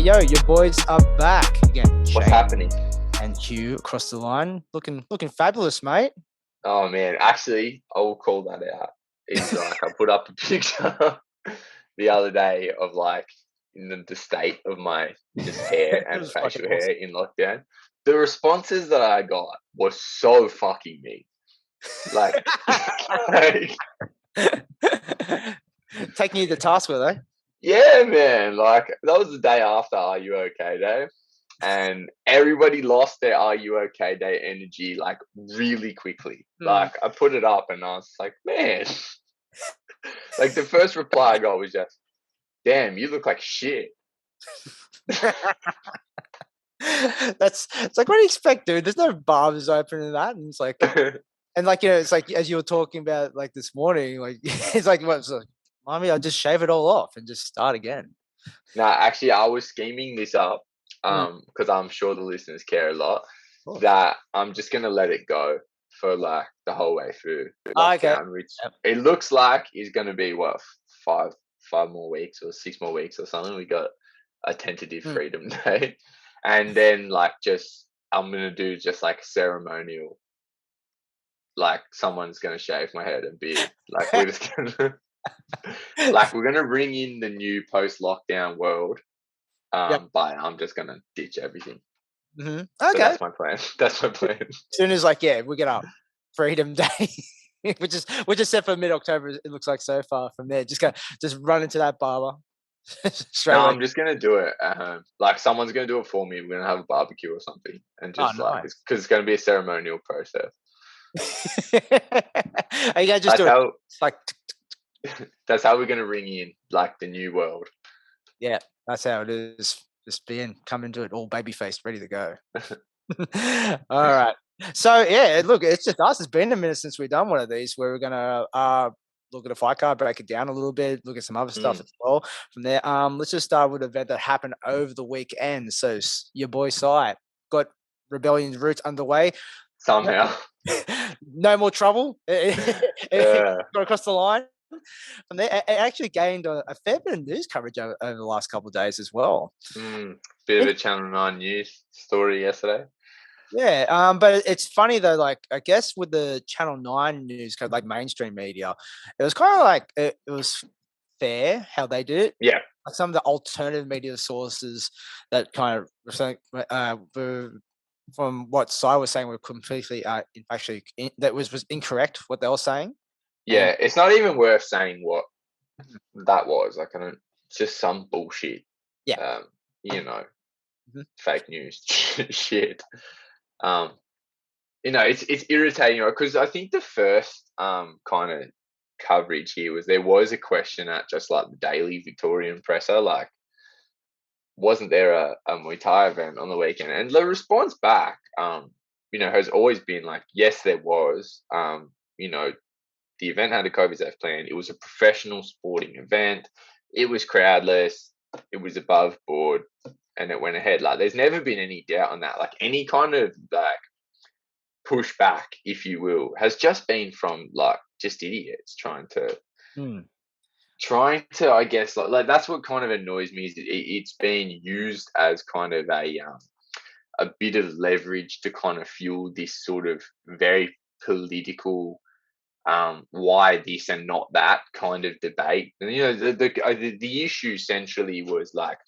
yo, your boys are back again. What's happening? And Hugh across the line, looking fabulous, mate. Oh man, actually, I will call that out. Is like I put up a picture the other day of like the state of my just hair and facial hair in lockdown. The responses that I got were so fucking mean. Like, Taking you to task, were they? Yeah, man. Like that was the day after Are You Okay Day, and everybody lost their Are You Okay Day energy like really quickly. Like I put it up, and I was like, man. Like the first reply I got was just, "Damn, you look like shit." It's like, what do you expect, dude? There's no barbers open in that, and it's like, and like, you know, it's like as you were talking about like this morning, like it's like, what's like, mommy, I'll just shave it all off and just start again. No, actually, I was scheming this up because I'm sure the listeners care a lot. That I'm just gonna let it go for like the whole way through lockdown, which it looks like is gonna be what five more weeks or 6 more weeks or something. We got a tentative Freedom Day, and then like just I'm gonna do just like ceremonial, like someone's gonna shave my head and beard, like we're just gonna. Like we're gonna bring in the new post-lockdown world, but I'm just gonna ditch everything. Okay, so that's my plan. That's my plan. As soon as like we get up Freedom Day, which is set for mid-October. It looks like so far from there. Just run into that barber. No, I'm just gonna do it at home. Like someone's gonna do it for me. We're gonna have a barbecue or something, and just because it's gonna be a ceremonial process. Are you guys just do it like? That's how we're going to ring in like the new world. Yeah, that's how it is. Just come into it all baby faced, ready to go. All right. So yeah, look, it's just us. It's been a minute since we've done one of these where we're gonna look at a fight card, break it down a little bit, look at some other stuff as well. From there, let's just start with an event that happened over the weekend. So your boy Sai got Rebellion's Roots underway. Somehow. No more trouble. Got across the line. From there, it actually gained a fair bit of news coverage over the last couple of days as well. Bit of a Channel 9 news story yesterday. Yeah, but it's funny though. Like, I guess with the Channel 9 news, like mainstream media, it was kind of like it was fair how they did it. Yeah. Like some of the alternative media sources that kind of from what Sai was saying were completely actually that was incorrect what they were saying. Yeah, it's not even worth saying what that was. Like, it's just some bullshit. Yeah. Fake news shit. It's irritating because I think the first kind of coverage here there was a question at just like the Daily Victorian Presser, like, wasn't there a Muay Thai event on the weekend? And the response back, has always been like, yes, there was. The event had a COVID-safe plan. It was a professional sporting event. It was crowdless. It was above board, and it went ahead. Like, there's never been any doubt on that. Like, any kind of like pushback, if you will, has just been from like just idiots trying to, I guess, like that's what kind of annoys me is it's being used as kind of a bit of leverage to kind of fuel this sort of very political. Why this and not that kind of debate. And the issue essentially was like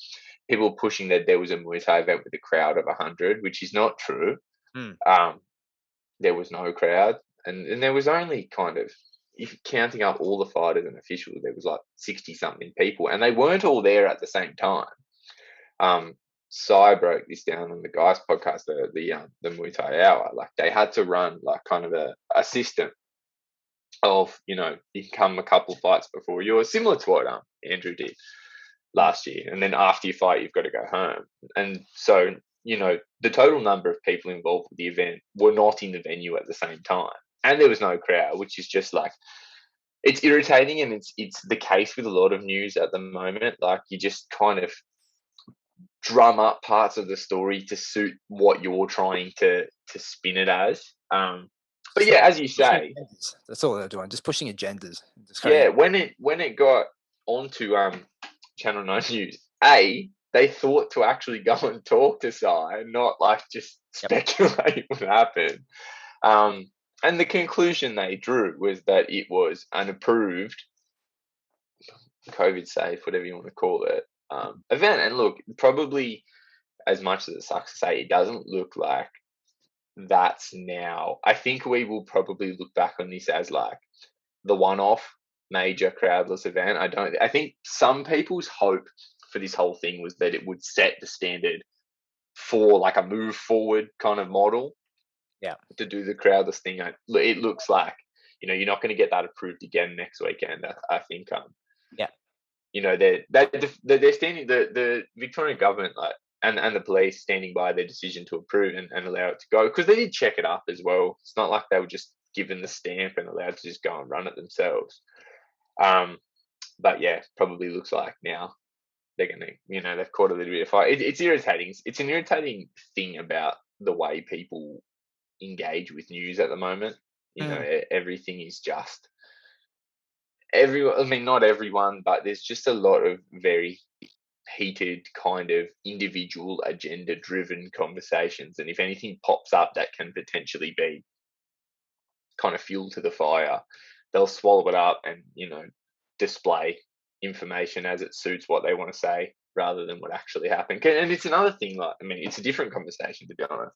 people pushing that there was a Muay Thai event with a crowd of 100, which is not true. There was no crowd, and there was only kind of, if counting up all the fighters and officials, there was like 60 something people, and they weren't all there at the same time. So I broke this down on the guys podcast, the Muay Thai hour. Like they had to run like kind of a system of, you can come a couple fights before you, or similar to what Andrew did last year, and then after you fight you've got to go home. And so the total number of people involved with the event were not in the venue at the same time, and there was no crowd, which is just like, it's irritating. And it's the case with a lot of news at the moment. Like, you just kind of drum up parts of the story to suit what you're trying to spin it as. But yeah, as you say, that's all they're doing, just pushing agendas. When it got onto Channel 9 News, they they thought to actually go and talk to Sai, not like just speculate what happened. And the conclusion they drew was that it was an approved, COVID safe, whatever you want to call it, event. And look, probably as much as it sucks to say, it doesn't look like that's now. I think we will probably look back on this as like the one-off major crowdless event. I think some people's hope for this whole thing was that it would set the standard for like a move forward kind of model. Yeah. To do the crowdless thing, it looks like, you know, you're not going to get that approved again next weekend. I think. Yeah. You know, they're standing, the Victorian government, like, and the police standing by their decision to approve and allow it to go, because they did check it up as well. It's not like they were just given the stamp and allowed to just go and run it themselves. But yeah, probably looks like now they're going to, you know, they've caught a little bit of fire. It's irritating. It's an irritating thing about the way people engage with news at the moment. You know, everything is just everyone. I mean, not everyone, but there's just a lot of very heated kind of individual agenda driven conversations, and if anything pops up that can potentially be kind of fuel to the fire, they'll swallow it up and, you know, display information as it suits what they want to say rather than what actually happened. And it's another thing, like, I mean, it's a different conversation, to be honest,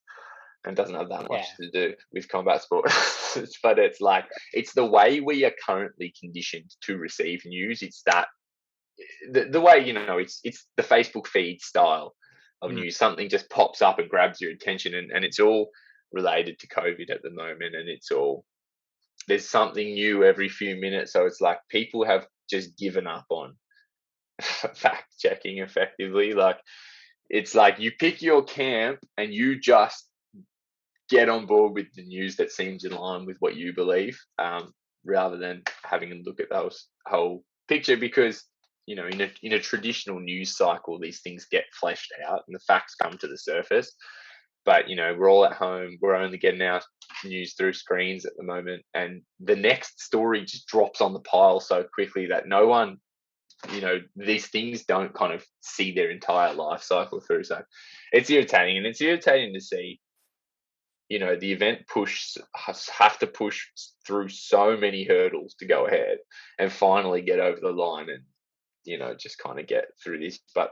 and doesn't have that much to do with combat sport. But it's like, it's the way we are currently conditioned to receive news. It's that the way, you know, it's the Facebook feed style of news. Something just pops up and grabs your attention, and it's all related to COVID at the moment, and it's all, there's something new every few minutes. So it's like people have just given up on fact checking effectively. Like, it's like you pick your camp and you just get on board with the news that seems in line with what you believe, rather than having a look at those whole picture. Because, you know, in a traditional news cycle, these things get fleshed out and the facts come to the surface. But, you know, we're all at home. We're only getting our news through screens at the moment. And the next story just drops on the pile so quickly that no one, you know, these things don't kind of see their entire life cycle through. So it's irritating. And it's irritating to see, you know, the event have to push through so many hurdles to go ahead and finally get over the line and, you know, just kind of get through this. But,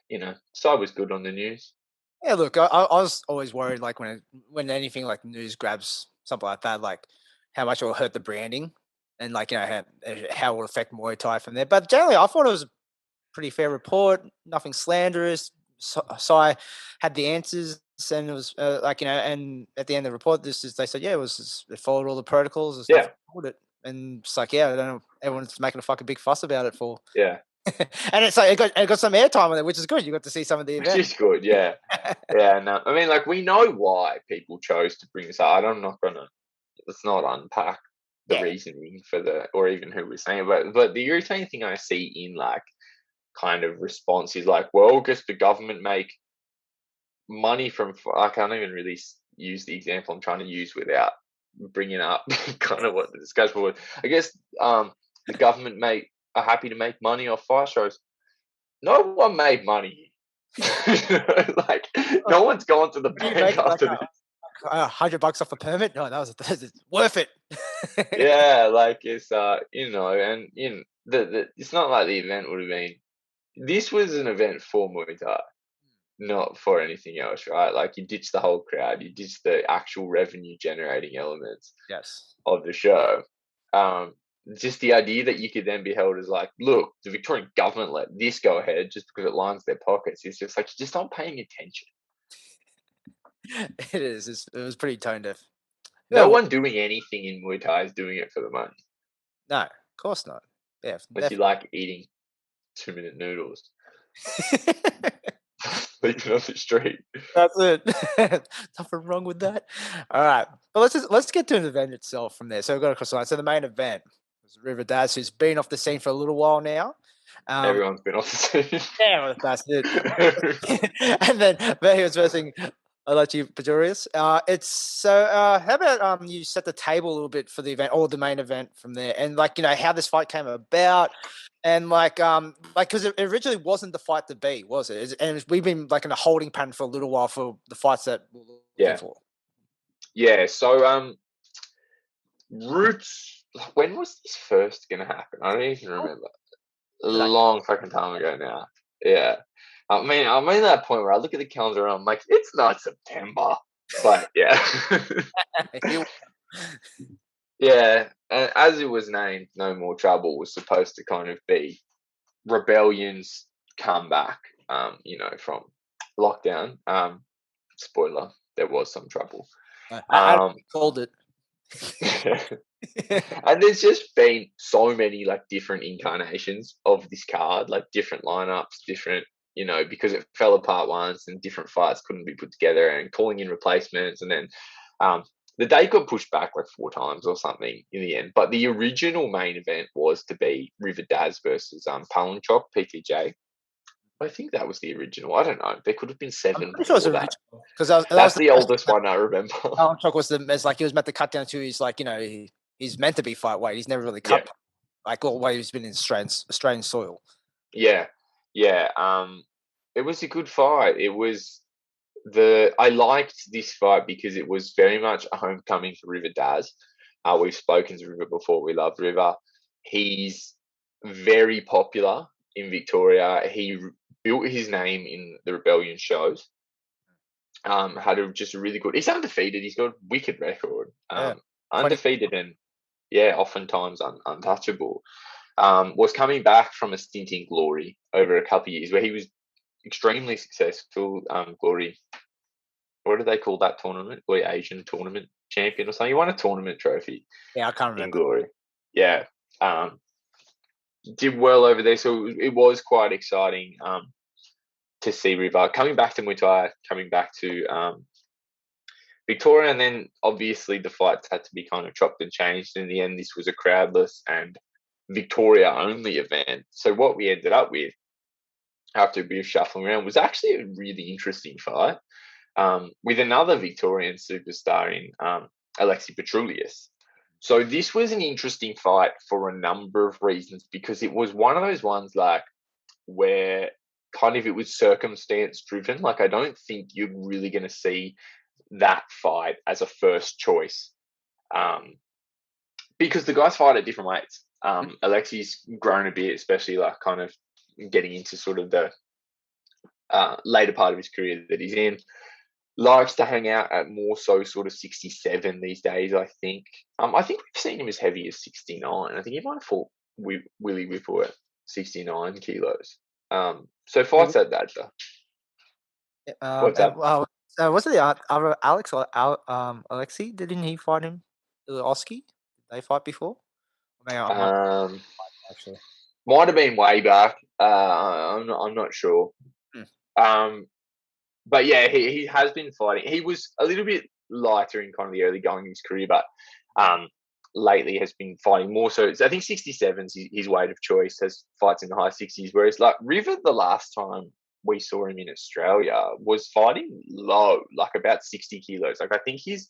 you know, Sai was good on the news. Yeah, look, I was always worried, like when anything like news grabs something like that, like how much it will hurt the branding, and like, you know, how it will affect Muay Thai from there. But generally, I thought it was a pretty fair report, nothing slanderous. Sai had the answers, and it was like, you know, and at the end of the report, they said, yeah, it followed all the protocols and stuff. And it's like, yeah, I don't know, everyone's making a fucking big fuss about it for. Yeah. And it's like it got some airtime on it, which is good. You got to see some of the event. Which is good, yeah. Yeah, no, I mean, like, we know why people chose to bring this up. I'm not gonna, let's not unpack the reasoning for or even who was saying it, but the irritating thing I see in like kind of response is like, well, guess the government make money from, I can't even really use the example I'm trying to use without bringing up kind of what the discussion was. I guess the government are happy to make money off fire shows. No one made money. Like, no one's gone to the bank after this. $100 off a permit? No, that was worth it. Yeah, like, it's you know, and you know, it's not like the event would have been. This was an event for Muay Thai, not for anything else, right? Like, you ditch the whole crowd, you ditch the actual revenue generating elements of the show. Just the idea that you could then be held as like, look, the Victorian government let this go ahead just because it lines their pockets. It's just like, you're just not paying attention. It is. It was pretty tone deaf. No one doing anything in Muay Thai is doing it for the money. No, of course not. Yeah, unless you like eating 2-minute noodles. Sleeping on the street. That's it. Nothing wrong with that. All right, but let's get to the event itself from there. So we've got a cross line. So the main event was River Daz, who's been off the scene for a little while now. Everyone's been off the scene. Yeah, that's it. And then he was versing Alexi Petroulias. It's so. How about you set the table a little bit for the event or the main event from there, and like, you know, how this fight came about. And like because it originally wasn't the fight to be, was it? And we've been like in a holding pattern for a little while for the fights that we're looking Yeah, for. yeah. So Roots. When was this first gonna happen? I don't even remember. A Like, long fucking time ago now. Yeah. I'm at that point where I look at the calendar and I'm like, it's not September. But yeah. Yeah. And as it was named, No More Trouble was supposed to kind of be Rebellion's comeback, from lockdown. Spoiler, there was some trouble. I Um, called it. and there's just been so many like different incarnations of this card, like different lineups, different, because it fell apart once and different fights couldn't be put together and calling in replacements. And then the date got pushed back like 4 times or something in the end. But the original main event was to be River Daz versus Palanchok PTJ. I think that was the original. I don't know. There could have been I'm 7 pretty sure it was before that. original because that was That's the the first oldest one I remember. Alan Chuck was it's like he was meant to cut down to his like he's meant to be fight weight. He's never really Yeah. cut like all the way he's been in Australian soil. Yeah, yeah. It was a good fight. I liked this fight because it was very much a homecoming for River Daz. We've spoken to River before. We love River. He's very popular in Victoria. He built his name in the Rebellion shows. Had just a really good. He's undefeated. He's got a wicked record. Yeah. Undefeated and oftentimes untouchable. Was coming back from a stint in Glory over a couple of years where he was extremely successful. Glory, what do they call that tournament? Glory Asian tournament champion or something. He won a tournament trophy. Yeah, I can't in remember. Glory. Yeah, did well over there. So it was quite exciting to see River coming back to Muay Thai, coming back to Victoria, and then obviously the fights had to be kind of chopped and changed. In the end, this was a crowdless and Victoria only event. So what we ended up with after a bit of shuffling around was actually a really interesting fight with another Victorian superstar in Alexi Petroulias. So this was an interesting fight for a number of reasons because it was one of those ones like where kind of it was circumstance driven. Like I don't think you're really going to see that fight as a first choice because the guys fight at different weights. Alexi's grown a bit, especially like kind of getting into sort of the later part of his career that he's in. Likes to hang out at more so sort of 67 these days, I think. I think we've seen him as heavy as 69. I think he might have fought Willie Whipple at 69 kilos. So fights at that. What's that? Was it the other Alex or Alexi? Didn't he fight him? Oski? Did they fight before? Actually. Might have been way back. I'm not sure. But yeah, he has been fighting. He was a little bit lighter in kind of the early going of his career, but lately has been fighting more. So I think 67's his weight of choice. Has fights in the high 60s, whereas like River, the last time we saw him in Australia was fighting low, like about 60 kilos. Like I think his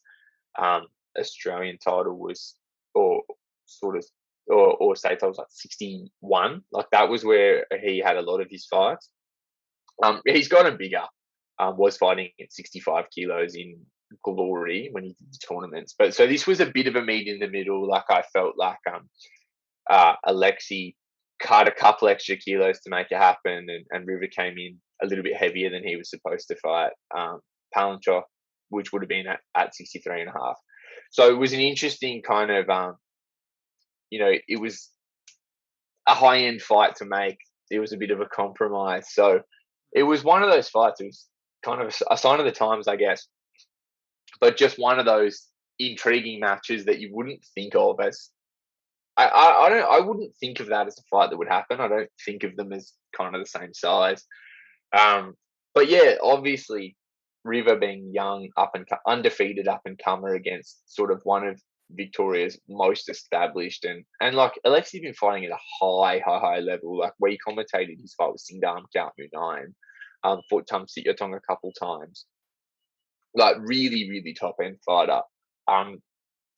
Australian title was or state title was like 61. Like that was where he had a lot of his fights. He's gotten bigger. Was fighting at 65 kilos in Glory when he did the tournaments. But so this was a bit of a meet in the middle. Like I felt like Alexi cut a couple extra kilos to make it happen, and River came in a little bit heavier than he was supposed to fight. Palanchok, which would have been at 63 and a half. So it was an interesting kind of, it was a high end fight to make. It was a bit of a compromise. So it was one of those fights. It was kind of a sign of the times, I guess, but just one of those intriguing matches that you wouldn't think of as. I wouldn't think of that as a fight that would happen. I don't think of them as kind of the same size. But yeah, obviously, River being young, undefeated up and comer against sort of one of Victoria's most established and like Alexi been fighting at a high level. Like we commentated his fight with Singdam Kyautmu 9, fought Tum Sityathong a couple times. Like really top end fighter.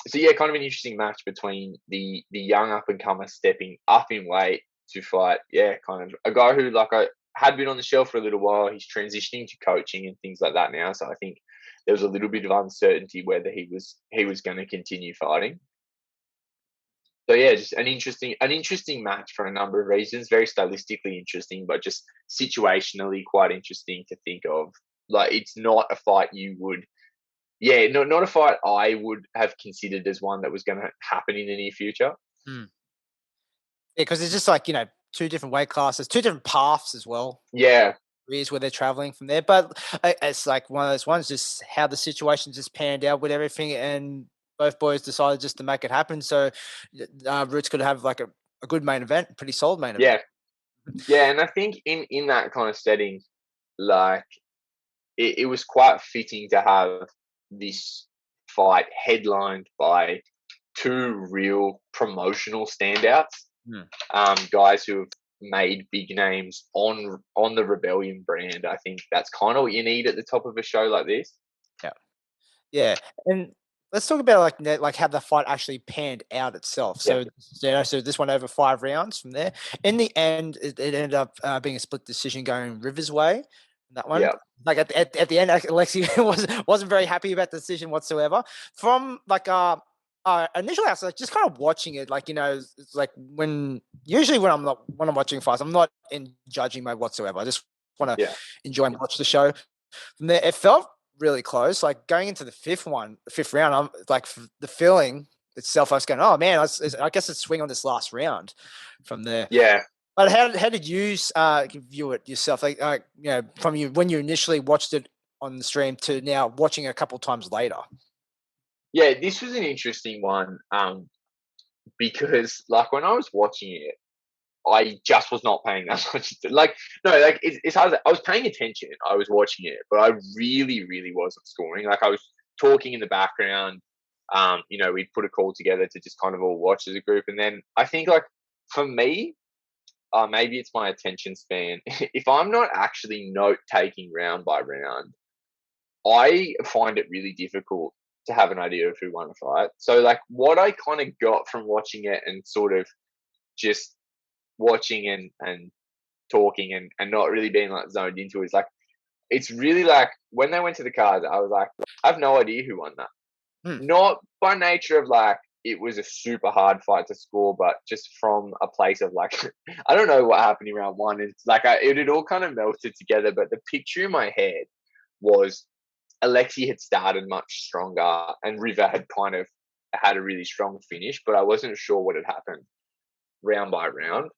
So yeah, kind of an interesting match between the young up and comer stepping up in weight to fight, kind of a guy who like I had been on the shelf for a little while. He's transitioning to coaching and things like that now. So I think there was a little bit of uncertainty whether he was going to continue fighting. So yeah, just an interesting match for a number of reasons. Very stylistically interesting, but just situationally quite interesting to think of. Like it's not a fight you would, not a fight I would have considered as one that was going to happen in the near future. Yeah, because it's just like, two different weight classes, two different paths as well. Yeah, Careers where they're traveling from there. But it's like one of those ones, just how the situation just panned out with everything, and both boys decided just to make it happen. So Roots could have like a good main event, pretty solid main yeah, event. yeah. And I think in that kind of setting, like it was quite fitting to have this fight headlined by two real promotional standouts, guys who have made big names on the Rebellion brand. I think that's kind of what you need at the top of a show like this. Yeah, yeah, and let's talk about like how the fight actually panned out itself. Yeah, So this one over 5 rounds from there. In the end, it ended up being a split decision going River's way. That one, yeah, like at the end, Alexi wasn't very happy about the decision whatsoever. From like initially, I was like just kind of watching it, like it's like usually when I'm watching fights, I'm not in judging mode whatsoever. I just want to yeah, enjoy and watch the show. From there, it felt really close. Like going into the fifth round, I'm like the feeling itself. I was going, oh man, I guess it's swing on this last round. From there, yeah. but how did you view it yourself? Like, from when you initially watched it on the stream to now watching it a couple times later. Yeah, this was an interesting one, because like when I was watching it, I just was not paying that much. Like, no, like it's hard. I was paying attention. I was watching it, but I really, really wasn't scoring. Like I was talking in the background. We'd put a call together to just kind of all watch as a group, and then I think like for me, maybe it's my attention span. If I'm not actually note taking round by round, I find it really difficult to have an idea of who won a fight. So like what I kind of got from watching it and sort of just watching and talking and not really being like zoned into it is like it's really like when they went to the cards, I was like, I have no idea who won that. Not by nature of like it was a super hard fight to score, but just from a place of like I don't know what happened in round one. It's like it had all kind of melted together, but the picture in my head was Alexi had started much stronger and River had kind of had a really strong finish, but I wasn't sure what had happened round by round.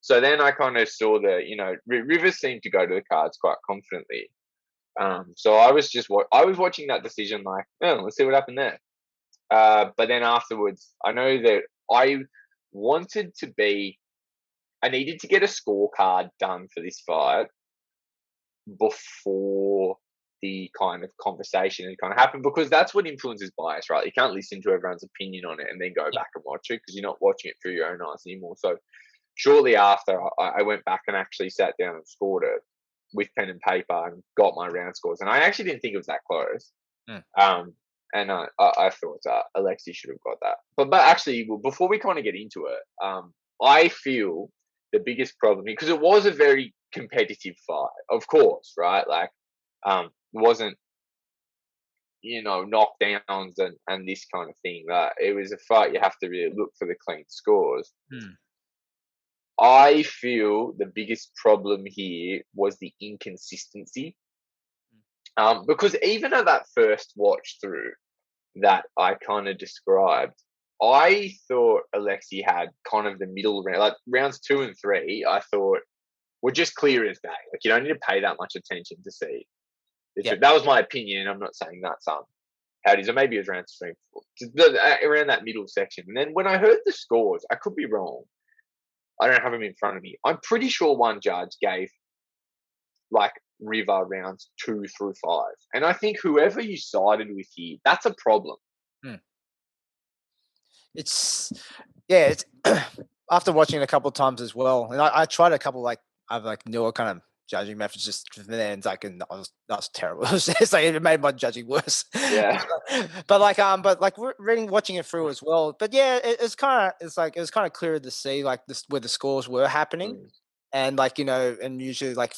So then I kind of saw River seemed to go to the cards quite confidently. So I was watching that decision like, oh, let's see what happened there. But then afterwards, I know that I needed to get a scorecard done for this fight before the kind of conversation had kind of happened, because that's what influences bias, right? You can't listen to everyone's opinion on it and then go back and watch it because you're not watching it through your own eyes anymore. So shortly after, I went back and actually sat down and scored it with pen and paper and got my round scores. And I actually didn't think it was that close. And I thought Alexi should have got that. But actually, before we kind of get into it, I feel the biggest problem, because it was a very competitive fight, of course, right? Like, wasn't knockdowns and this kind of thing. That it was a fight you have to really look for the clean scores. I feel the biggest problem here was the inconsistency, because even at that first watch through that I kind of described, I thought Alexi had kind of the middle round, like rounds 2 and 3. I thought were just clear as day. Like you don't need to pay that much attention to see. That was my opinion. I'm not saying that's how it is, or maybe it was round 3 and 4, around that middle section. And then when I heard the scores, I could be wrong. I don't have them in front of me. I'm pretty sure one judge gave like River rounds 2 through 5, and I think whoever you sided with here, that's a problem. It's after watching it a couple of times as well, and I tried a couple of like newer kind of judging methods just then it's like, and that was terrible. It's like it made my judging worse. Yeah. But like reading, watching it through as well. But yeah, it's kind of it was kind of clear to see like this where the scores were happening, Mm. and like and usually like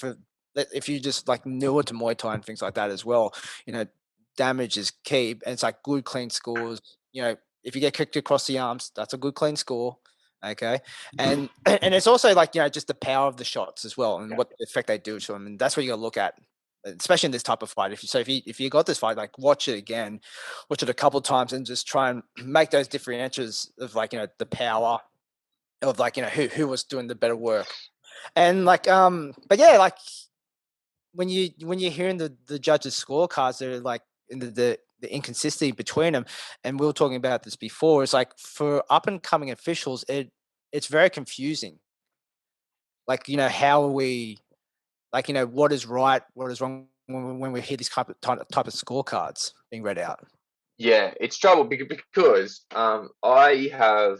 if you just like newer to Muay Thai and things like that as well, damage is key, and it's like good clean scores. If you get kicked across the arms, that's a good clean score. Okay, and it's also like just the power of the shots as well, and Yeah. what effect they do to them, and that's what you got to look at, especially in this type of fight. If you got this fight, like watch it again, watch it a couple of times, and just try and make those differentials of like the power of like who was doing the better work, and like but yeah, like when you're hearing the judges' scorecards, they're like in the inconsistency between them, and we were talking about this before. It's like for up and coming officials, it's very confusing. Like how are we like what is right, what is wrong when we hear these type of scorecards being read out. Yeah, it's trouble because I have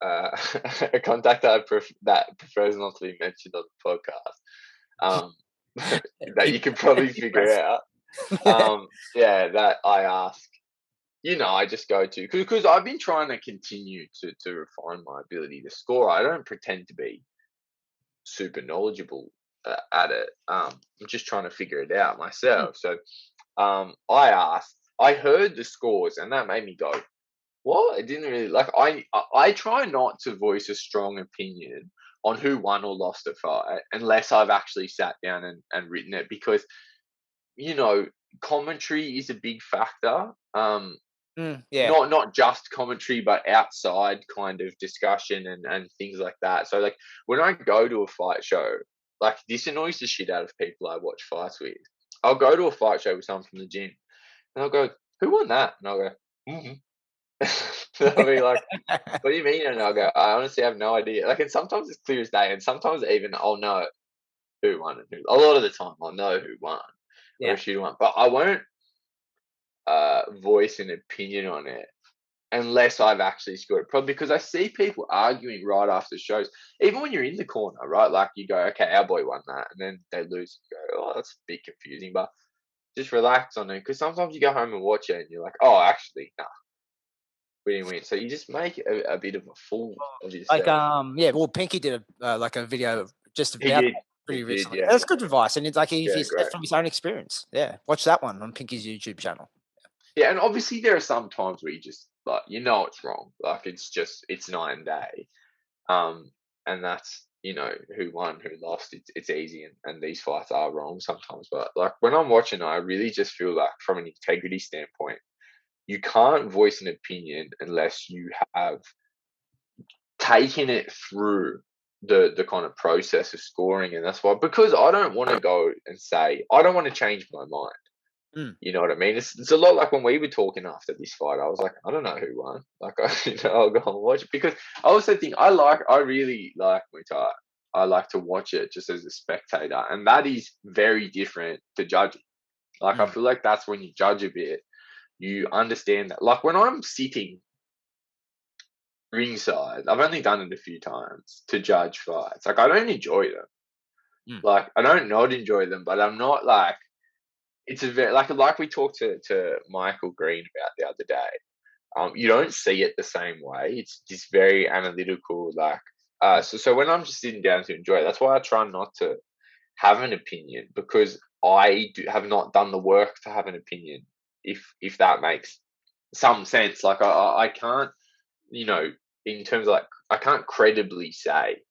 a contact that that prefers not to be mentioned on the podcast. That Keep you can probably keep figure breath. out. Yeah, that I ask. I just go to because I've been trying to continue to refine my ability to score. I don't pretend to be super knowledgeable at it. I'm just trying to figure it out myself. So I asked, I heard the scores, and that made me go, "What?" It didn't really like. I try not to voice a strong opinion on who won or lost a fight unless I've actually sat down and written it because you know commentary is a big factor. Yeah. Not just commentary, but outside kind of discussion and things like that. So like when I go to a fight show, like this annoys the shit out of people I watch fights with. I'll go to a fight show with someone from the gym, and I'll go, "Who won that?" And I'll go, "Mm-hmm." They'll be like, "What do you mean?" And I'll go, "I honestly have no idea." Like, and sometimes it's clear as day, and sometimes even I'll know who won and who. A lot of the time, I'll know who won or Yeah. if she won, but I won't voice an opinion on it unless I've actually scored. Probably because I see people arguing right after shows, even when you're in the corner, right? Like you go, "Okay, our boy won that," and then they lose. You go, "Oh, that's a bit confusing," but just relax on it because sometimes you go home and watch it and you're like, "Oh, actually, nah, we didn't win." So you just make a bit of a fool of Like yourself. yeah, well, Pinky did like a video just He about did. that He pretty did. recently. Yeah. That's good advice, and it's like Yeah. he said Great. from his own experience. Yeah, watch that one on Pinky's YouTube channel. Yeah, and obviously there are some times where you just like it's wrong. Like it's night and day. Um, and that's who won, who lost. It's easy, and these fights are wrong sometimes. But like when I'm watching, I really just feel like from an integrity standpoint, you can't voice an opinion unless you have taken it through the kind of process of scoring, and that's why because I don't want to go and say I don't want to change my mind. Mm. You know what I mean? It's a lot like when we were talking after this fight. I was like, I don't know who won. Like, I'll go and watch it because I also think I really like Muay Thai. I like to watch it just as a spectator, and that is very different to judging. Like, I Mm. feel like that's when you judge a bit, you understand that. Like when I'm sitting ringside, I've only done it a few times to judge fights. Like, I don't enjoy them. Mm. Like, I don't not enjoy them, but I'm not like it's a very like we talked to Michael Green about the other day. You don't see it the same way. It's just very analytical. Like Mm. so when I'm just sitting down to enjoy it, that's why I try not to have an opinion because have not done the work to have an opinion. If that makes some sense, like I can't you know in terms of like I can't credibly say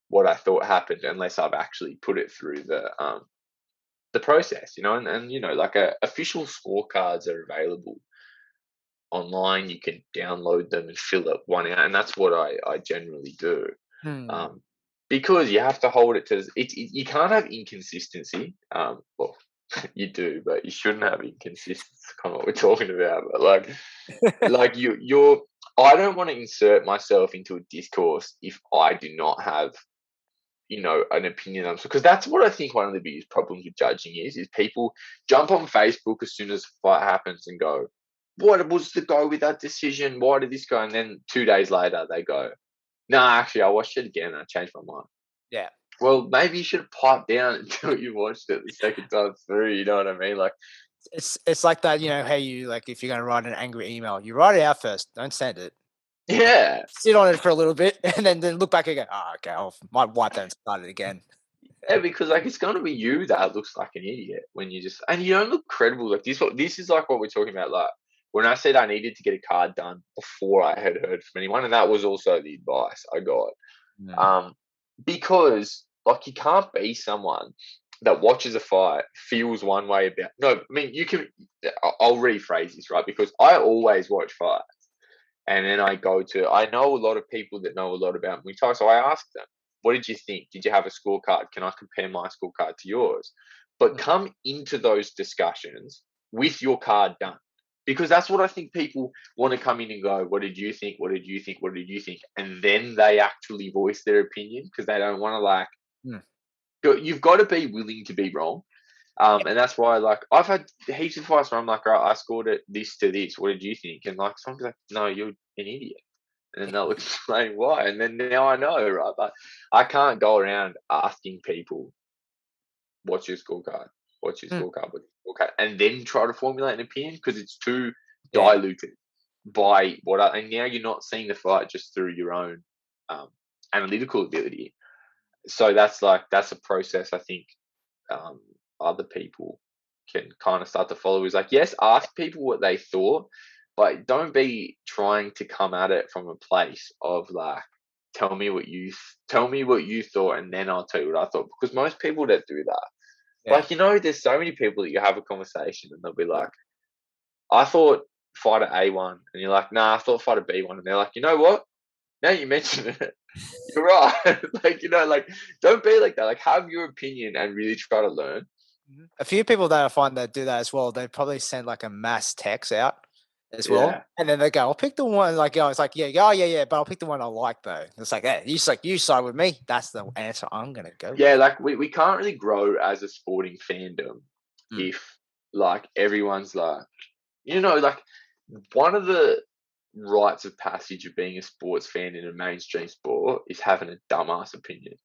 what I thought happened unless I've actually put it through the process, and like official scorecards are available online. You can download them and fill up one out, and that's what I generally do. Mm. Um, because you have to hold it to you can't have inconsistency. Well, you do, but you shouldn't have inconsistency. Kind of what we're talking about, but like you're. I don't want to insert myself into a discourse if I do not have an opinion on because that's what I think one of the biggest problems with judging is people jump on Facebook as soon as the fight happens and go, "What was the go with that decision? Why did this go?" And then 2 days later they go, "Nah, actually I watched it again and I changed my mind." Yeah. well, maybe you should have piped down until you watched it the second time through. You know what I mean? Like, It's like that, you know, how you like if you're gonna write an angry email, you write it out first, don't send it. Like, yeah, sit on it for a little bit, and then look back and go, oh, okay, I might wipe that and start it again. yeah, because like it's gonna be you that looks like an idiot when you just and you don't look credible. Like this is like what we're talking about. Like when I said I needed to get a card done before I had heard from anyone, and that was also the advice I got. Mm. Because like you can't be someone that watches a fight, feels one way about. No, I mean you can. I'll rephrase this right because I always watch fights, and then I go to. I know a lot of people that know a lot about Muay Thai, so I ask them, "What did you think? Did you have a scorecard? Can I compare my scorecard to yours?" But Mm. come into those discussions with your card done. Because that's what I think people want to come in and go, what did you think? What did you think? What did you think? And then they actually voice their opinion because they don't want to like, Mm. you've got to be willing to be wrong. And that's why, like, I've had heaps of fights where I'm like, right, I scored it this to this. What did you think? And like, someone's like, no, you're an idiot. And then they'll explain why. And then now I know, right? But I can't go around asking people, what's your scorecard? What's your Mm. scorecard? What's your scorecard? And then try to formulate an opinion because it's too Yeah. diluted by and now you're not seeing the fight just through your own um, analytical ability. So that's a process I think um, other people can kind of start to follow. Is like, yes, ask people what they thought, but don't be trying to come at it from a place of like, tell me what you thought, and then I'll tell you what I thought. Because most people that do that, Yeah. like, there's so many people that you have a conversation and they'll be like, I thought fighter A won, and you're like, nah, I thought fighter B won, and they're like, you know what? Now you mention it, you're right. Like, like, don't be like that. Like, have your opinion and really try to learn. A few people that I find that do that as well, they probably send like a mass text out as well. Yeah. And then they go, I'll pick the one like it's like, yeah, oh yeah, but I'll pick the one I like though. It's like, hey, you side with me. That's the answer I'm gonna go Yeah, with. like we can't really grow as a sporting fandom Mm. if like everyone's like, like one of the rites of passage of being a sports fan in a mainstream sport is having a dumbass opinion.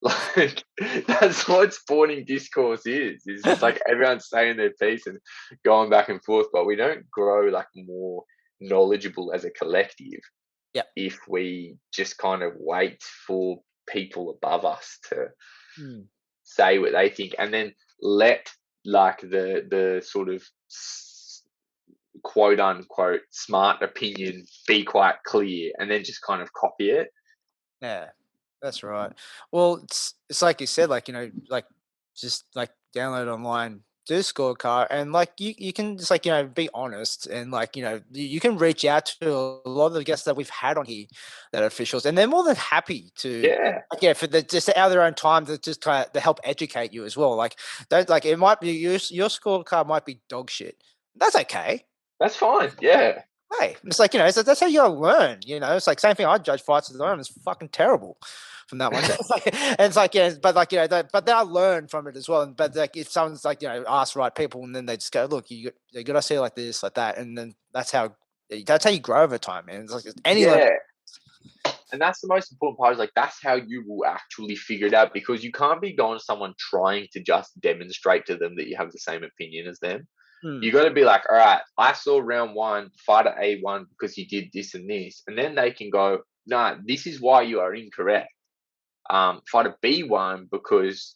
Like that's what sporting discourse is. It's just like everyone's saying their piece and going back and forth, but we don't grow like more knowledgeable as a collective Yeah. if we just kind of wait for people above us to Mm. say what they think and then let like the sort of quote unquote smart opinion be quite clear and then just kind of copy it. Yeah, that's right. Well, it's like you said, like like just like download online, do a scorecard, and like you can just like be honest, and like you can reach out to a lot of the guests that we've had on here that are officials, and they're more than happy to Yeah, like, yeah, for the just out of their own time to just try to help educate you as well. Like don't like it might be your scorecard might be dog shit. That's okay. that's fine. Yeah, Hey, it's like, that's how you gotta learn, it's like same thing. I judge fights at the moment. It's fucking terrible from that one. And it's like, yeah, but like, but then I learn from it as well. But like, if someone's like, ask the right people and then they just go, look, you got to see it like this, like that. And then that's how you grow over time, man. It's like any learn. yeah. And that's the most important part is like that's how you will actually figure it out because you can't be going to someone trying to just demonstrate to them that you have the same opinion as them. Hmm. You got to be like, all right, I saw round one, fighter A1 because he did this and this. And then they can go, nah, this is why you are incorrect. Fighter B1 because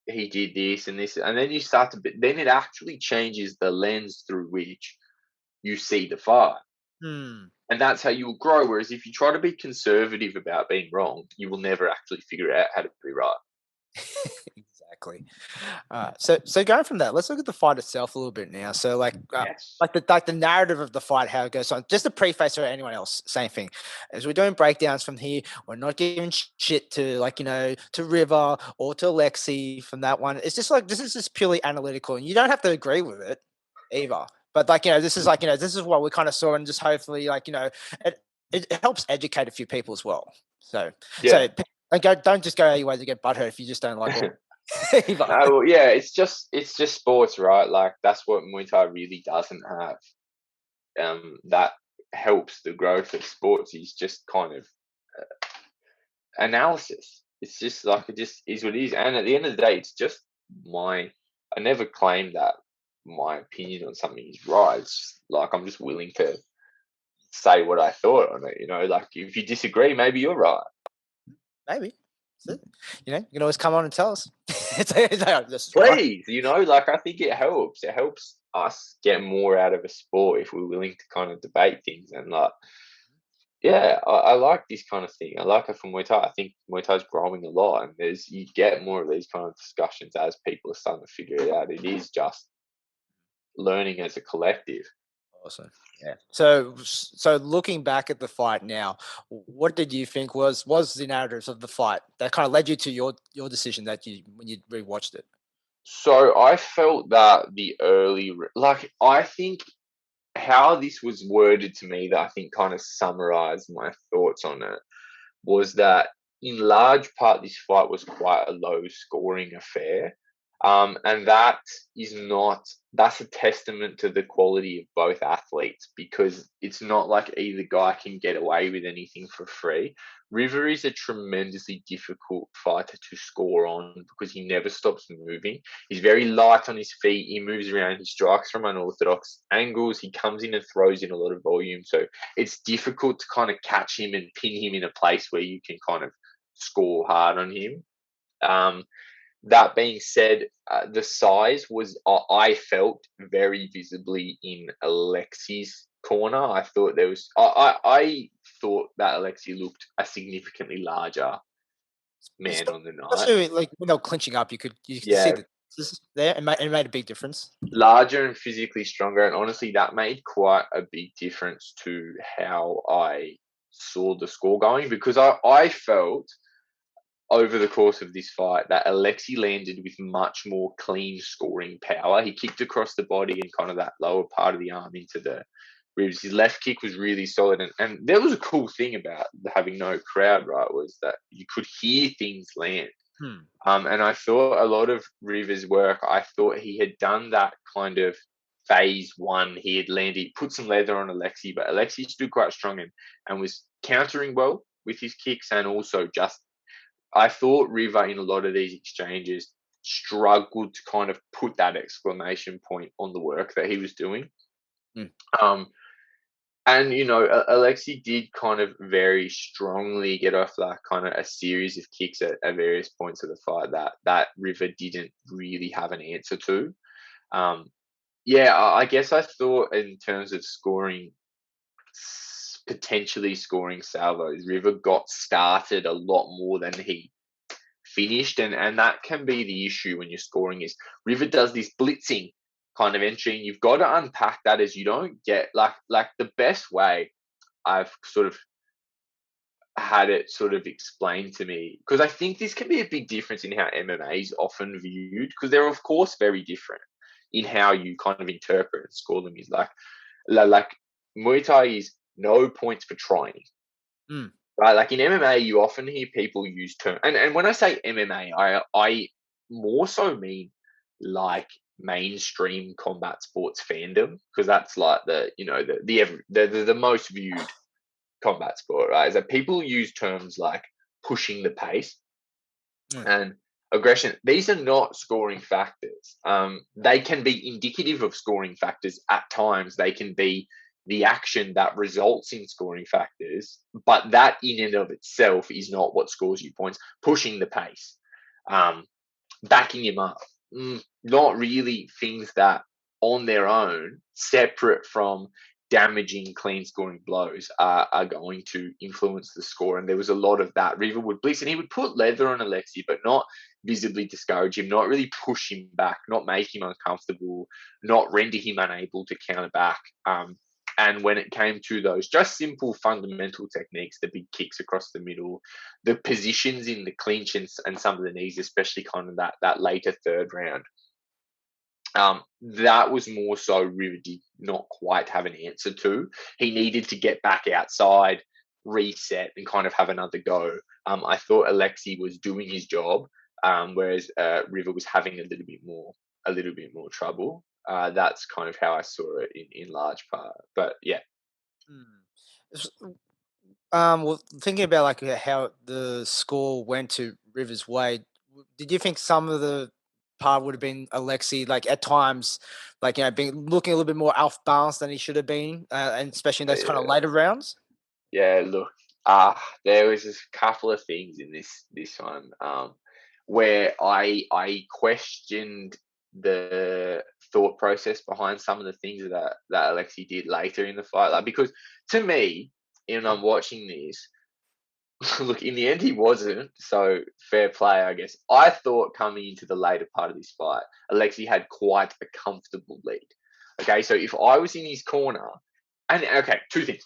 he did this and this. And then you start then it actually changes the lens through which you see the fight. Hmm. And that's how you will grow. Whereas if you try to be conservative about being wrong, you will never actually figure out how to be right. Exactly. So going from that, let's look at the fight itself a little bit now. So Yes. like the narrative of the fight, how it goes on. Just a preface or anyone else, same thing. As we're doing breakdowns from here, we're not giving shit to to River or to Alexi from that one. It's just like this is just purely analytical, and you don't have to agree with it either. But like this is this is what we kind of saw, and just hopefully it it helps educate a few people as well. Yeah. Don't just go out your way to get butthurt if you just don't like what either. No, well, yeah, it's just sports, right? Like that's what Muay Thai really doesn't have. That helps the growth of sports is just kind of analysis. It's just like it just is what it is, and at the end of the day, it's just my. I never claim that my opinion on something is right. It's just, like I'm just willing to say what I thought on it. Like if you disagree, maybe you're right. Maybe. That's it. You can always come on and tell us. It's like, this is right. Please, like I think it helps. It helps us get more out of a sport if we're willing to kind of debate things and like. Yeah, I like this kind of thing. I like it from Muay Thai. I think Muay Thai is growing a lot, and you get more of these kind of discussions as people are starting to figure it out. It is just learning as a collective. Awesome. Yeah. So looking back at the fight now, what did you think was the narratives of the fight that kind of led you to your decision that you when you rewatched it? So I felt that like I think how this was worded to me that I think kind of summarized my thoughts on it was that in large part this fight was quite a low scoring affair. And that's a testament to the quality of both athletes because it's not like either guy can get away with anything for free. River is a tremendously difficult fighter to score on because he never stops moving. He's very light on his feet. He moves around. He strikes from unorthodox angles. He comes in and throws in a lot of volume. So it's difficult to kind of catch him and pin him in a place where you can kind of score hard on him. That being said, the size was, I felt, very visibly in Alexi's corner. I thought I thought that Alexi looked a significantly larger man on the night. Especially like when they were clinching up, you could see Yeah, that this is there. It made a big difference. larger and physically stronger, and honestly, that made quite a big difference to how I saw the score going because I felt over the course of this fight that Alexi landed with much more clean scoring power. He kicked across the body and kind of that lower part of the arm into the ribs. His left kick was really solid. And there was a cool thing about having no crowd, right, was that you could hear things land. Hmm. And I thought a lot of River's work, I thought he had done that kind of phase one. He had landed, put some leather on Alexi, but Alexi stood quite strong and was countering well with his kicks and also just I thought River in a lot of these exchanges struggled to kind of put that exclamation point on the work that he was doing. Mm. Um, and Alexi did kind of very strongly get off like kind of a series of kicks at various points of the fight that River didn't really have an answer to. Um, yeah, I guess I thought in terms of potentially scoring salvos, River got started a lot more than he finished, and that can be the issue when you're scoring is River does this blitzing kind of entry, and you've got to unpack that as you don't get like the best way I've sort of had it sort of explained to me because I think this can be a big difference in how MMA is often viewed because they're of course very different in how you kind of interpret and score them is like Muay Thai is no points for trying. Mm. Right, like in MMA, you often hear people use term, and when I say MMA, I more so mean like mainstream combat sports fandom because that's like the most viewed combat sport, right? Is that people use terms like pushing the pace Mm. and aggression. These are not scoring factors. They can be indicative of scoring factors at times. They can be the action that results in scoring factors, but that in and of itself is not what scores you points. Pushing the pace, um, backing him up, not really things that on their own, separate from damaging clean scoring blows, are going to influence the score. And there was a lot of that. River would blitz and he would put leather on Alexi, but not visibly discourage him, not really push him back, not make him uncomfortable, not render him unable to counter back. And when it came to those just simple fundamental techniques, the big kicks across the middle, the positions in the clinch and some of the knees, especially kind of that later third round, that was more so River did not quite have an answer to. He needed to get back outside, reset, and kind of have another go. I thought Alexi was doing his job, whereas River was having a little bit more trouble. That's kind of how I saw it in large part. But yeah. Mm. Well, thinking about like how the score went to River's way. Did you think some of the part would have been Alexi, like at times, like, you know, being looking a little bit more off balance than he should have been, and especially in those kind of Yeah, later rounds? yeah. Look, there was just a couple of things in this one, where I questioned the thought process behind some of the things that Alexi did later in the fight. Like, because to me, when I'm watching this, look, in the end, he wasn't. So fair play, I guess. I thought coming into the later part of this fight, Alexi had quite a comfortable lead. Okay, so if I was in his corner, and okay, two things.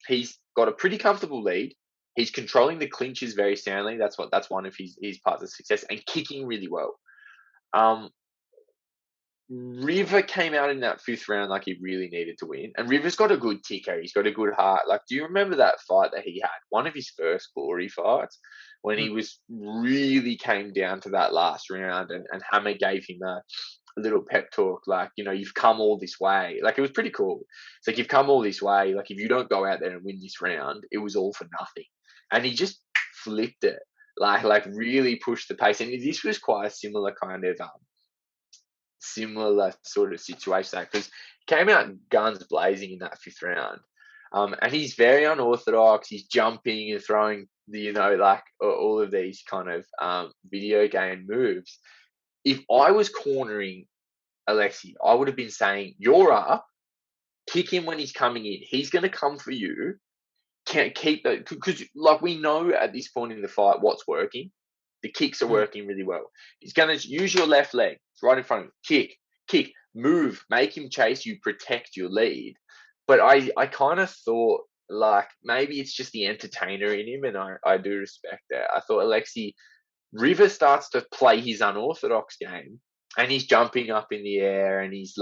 He's got a pretty comfortable lead. He's controlling the clinches very soundly. That's one of his parts of success, and kicking really well. Um, River came out in that fifth round like he really needed to win. And River's got a good ticker. He's got a good heart. Like, do you remember that fight that he had? One of his first glory fights when he was really came down to that last round and Hammer gave him a little pep talk, like, you know, you've come all this way. Like, it was pretty cool. It's like, you've come all this way. Like, if you don't go out there and win this round, it was all for nothing. And he just flipped it. Like really pushed the pace. And this was quite a similar sort of situation because he came out guns blazing in that fifth round. And he's very unorthodox. He's jumping and throwing like all of these kind of video game moves. If I was cornering Alexi, I would have been saying, "You're up. Kick him when he's coming in. He's going to come for you. Can't keep that because, like, we know at this point in the fight what's working. The kicks are working really well. He's going to use your left leg. It's right in front of him. Kick, move, make him chase you, protect your lead." But I kind of thought, like, maybe it's just the entertainer in him, and I do respect that. I thought Alexi River starts to play his unorthodox game, and he's jumping up in the air, and he's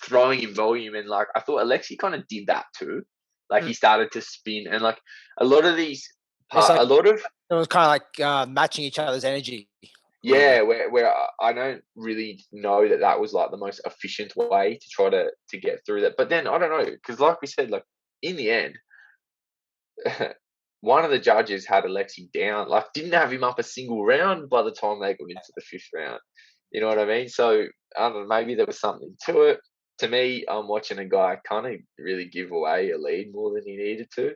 throwing in volume, and like I thought Alexi kind of did that too. Like, he started to spin, and like a lot of these, It's like a lot of it was kind of like matching each other's energy a little yeah, bit. where I don't really know that was like the most efficient way to try to get through that. But then I don't know because, like we said, like in the end, one of the judges had Alexi down, like didn't have him up a single round by the time they got into the fifth round. You know what I mean? So I don't know, maybe there was something to it. To me, I'm watching a guy kind of really give away a lead more than he needed to.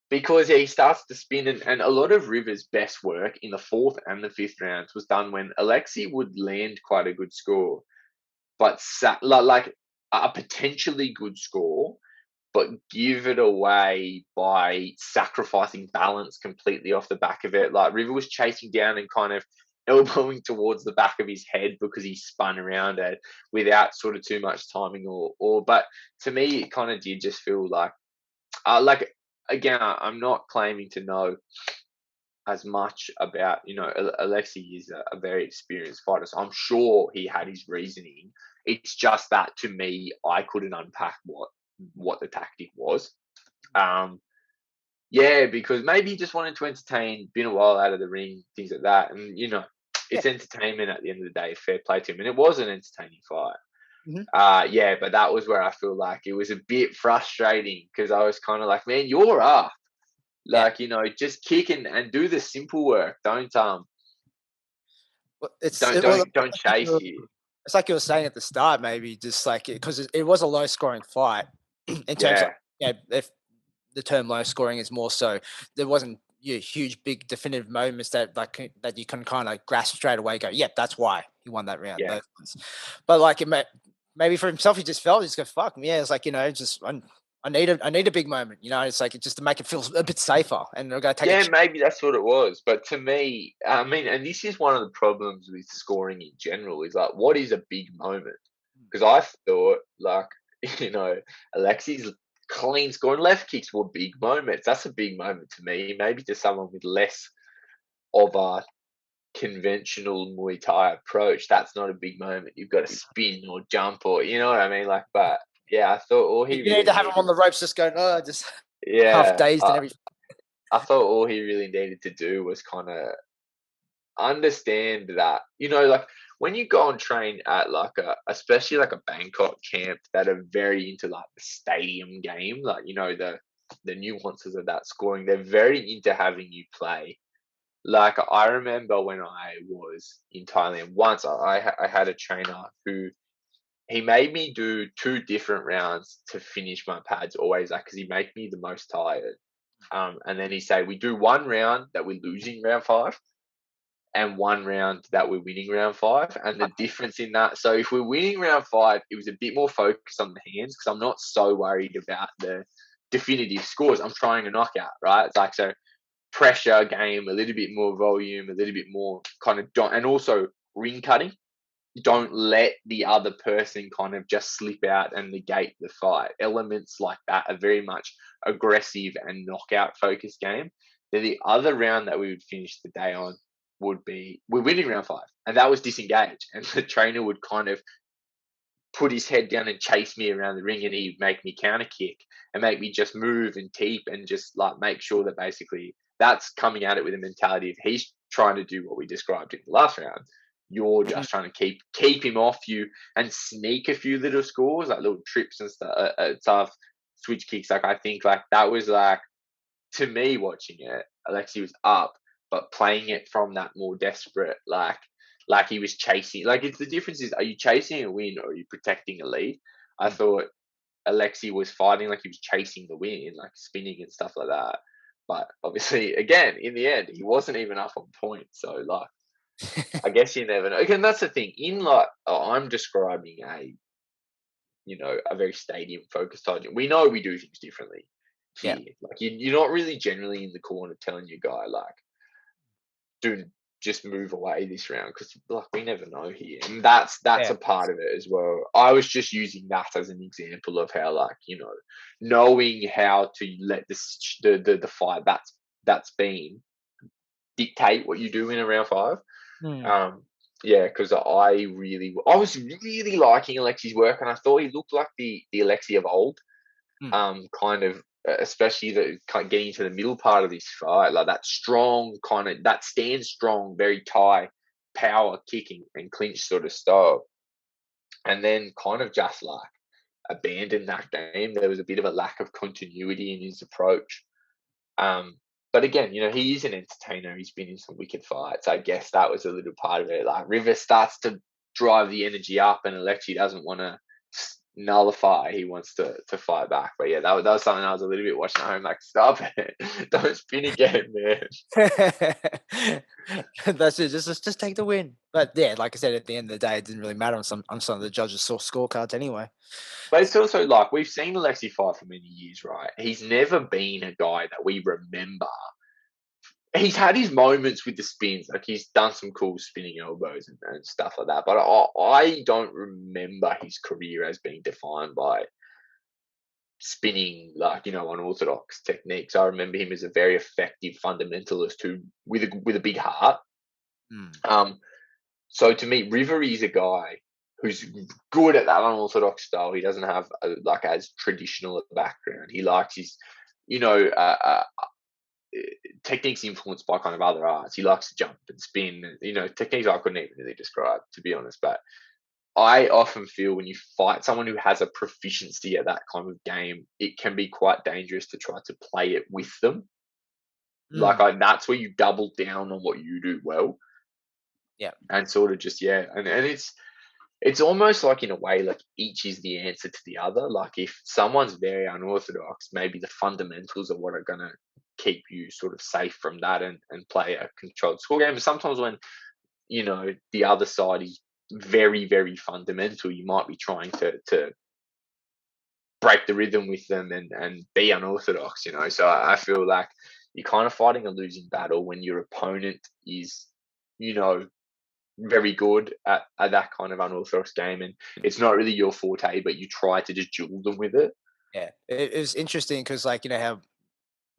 Because he starts to spin, and a lot of River's best work in the fourth and the fifth rounds was done when Alexi would land quite a good score, but like a potentially good score, but give it away by sacrificing balance completely off the back of it. Like, River was chasing down and kind of elbowing towards the back of his head because he spun around it without sort of too much timing or but to me it kind of did just feel like again, I'm not claiming to know as much about, Alexi is a very experienced fighter, so I'm sure he had his reasoning. It's just that to me, I couldn't unpack what the tactic was. Yeah, because maybe he just wanted to entertain, been a while out of the ring, things like that, and Yeah. it's entertainment at the end of the day. Fair play to him, and it was an entertaining fight. Mhm. Yeah, but that was where I feel like it was a bit frustrating because I was kind of like, man, you're up. Yeah. Like, just kick and do the simple work. Don't Well, don't chase you. it's like you were saying at the start, maybe just like because it was a low scoring fight in terms of, Yeah, if the term low scoring is more so there wasn't huge, big, definitive moments that you can kind of grasp straight away. Go, yep, that's why he won that round. yeah. Those ones. But like maybe for himself, he just felt, he just go, fuck me. Yeah, it's like, just I need a big moment. It's like just to make it feel a bit safer, and they're gonna take a Yeah, maybe that's what it was. But to me, I mean, and this is one of the problems with scoring in general is like, what is a big moment? Because I thought, like, Alexi's clean scoring left kicks were big moments. That's a big moment to me. Maybe to someone with less of a conventional Muay Thai approach, that's not a big moment. You've got to spin or jump or you know what I mean? Like, but yeah, I thought all he You need really to have him needed, on the ropes, just going, oh, just half yeah, dazed and everything. I thought all he really needed to do was kind of understand that, like when you go and train at like especially like a Bangkok camp that are very into like the stadium game, like, the nuances of that scoring, they're very into having you play Like, I remember when I was in Thailand once, I had a trainer who he made me do 2 different rounds to finish my pads always, like, 'cause he made me the most tired. And then he say, "We do 1 round that we're losing round 5, and 1 round that we're winning round 5." And the difference in that, so if we're winning round 5, it was a bit more focused on the hands because I'm not so worried about the definitive scores. I'm trying a knockout, right? It's like, so pressure game, a little bit more volume, a little bit more kind of and also ring cutting. Don't let the other person kind of just slip out and negate the fight. Elements like that are very much aggressive and knockout focused game. Then the other round that we would finish the day on would be, we're winning round 5, and that was disengage. And the trainer would kind of put his head down and chase me around the ring, and he'd make me counter kick and make me just move and keep and just like make sure that basically that's coming at it with a mentality of he's trying to do what we described in the last round. You're Mm. just trying to keep him off you and sneak a few little scores, like little trips and stuff, switch kicks. Like, I think like that was like, to me watching it, Alexi was up, but playing it from that more desperate, like he was chasing. Like, it's the difference is, are you chasing a win or are you protecting a lead? I Mm. thought Alexi was fighting like he was chasing the win, like spinning and stuff like that. But obviously, again, in the end, he wasn't even up on points. So, like, I guess you never know. Again, that's the thing. In like, I'm describing a very stadium focused type. We know we do things differently Yeah. here. Like, you're not really generally in the corner telling your guy like, do just move away this round, because like we never know here, and that's Yeah. a part of it as well. I was just using that as an example of how, like, knowing how to let the fight that's been dictate what you do in a round 5. Mm. Um, yeah, because I was really liking Alexi's work, and I thought he looked like the Alexi of old. Mm. Kind of, especially the kind of getting into the middle part of this fight, like that strong kind of that stand strong, very Thai power kicking and clinch sort of style, and then kind of just like abandoned that game. There was a bit of a lack of continuity in his approach. Um, but again, he is an entertainer. He's been in some wicked fights. I guess that was a little part of it. Like, River starts to drive the energy up, and Alexi doesn't want to nullify. He wants to fight back. But yeah, that was something I was a little bit watching at home. Like, stop it! Don't spin again, man. That's it. Just take the win. But yeah, like I said, at the end of the day, it didn't really matter on some of the judges' scorecards anyway. But it's also like, we've seen Alexi fight for many years, right? He's never been a guy that we remember. He's had his moments with the spins, like he's done some cool spinning elbows and stuff like that. But I don't remember his career as being defined by spinning, like, unorthodox techniques. I remember him as a very effective fundamentalist who with a big heart. Mm. Um, so to me, River is a guy who's good at that unorthodox style. He doesn't have like as traditional a background. He likes his, you know, techniques influenced by kind of other arts. He likes to jump and spin, techniques I couldn't even really describe, to be honest. But I often feel when you fight someone who has a proficiency at that kind of game, it can be quite dangerous to try to play it with them. Like, Mm. that's where you double down on what you do well, Yeah. and sort of just, yeah, and it's almost like, in a way, like each is the answer to the other. Like, if someone's very unorthodox, maybe the fundamentals are what are gonna keep you sort of safe from that, and play a controlled score game. But sometimes when, the other side is very, very fundamental, you might be trying to break the rhythm with them and be unorthodox. So I feel like you're kind of fighting a losing battle when your opponent is, you know, very good at that kind of unorthodox game, and it's not really your forte, but you try to just duel them with it. Yeah. It was interesting because, like, how,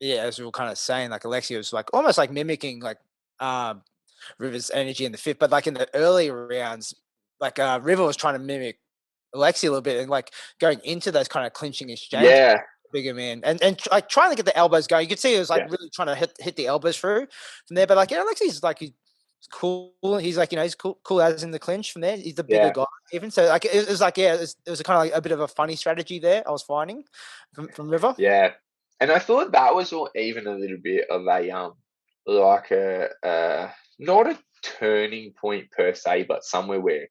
yeah, as we were kind of saying, like Alexia was like almost like mimicking like um River's energy in the fifth, but like in the early rounds, like River was trying to mimic Alexi a little bit and like going into those kind of clinching exchanges, Yeah, bigger man, and like trying to get the elbows going. You could see it was like yeah, really trying to hit the elbows through from there. But like, Alexi's like he's cool. He's like, he's cool as in the clinch from there. He's the bigger yeah, guy even. So like it was like, yeah, it was a kind of like a bit of a funny strategy there. I was finding from River. yeah. And I thought that was even a little bit of a like a not a turning point per se, but somewhere where,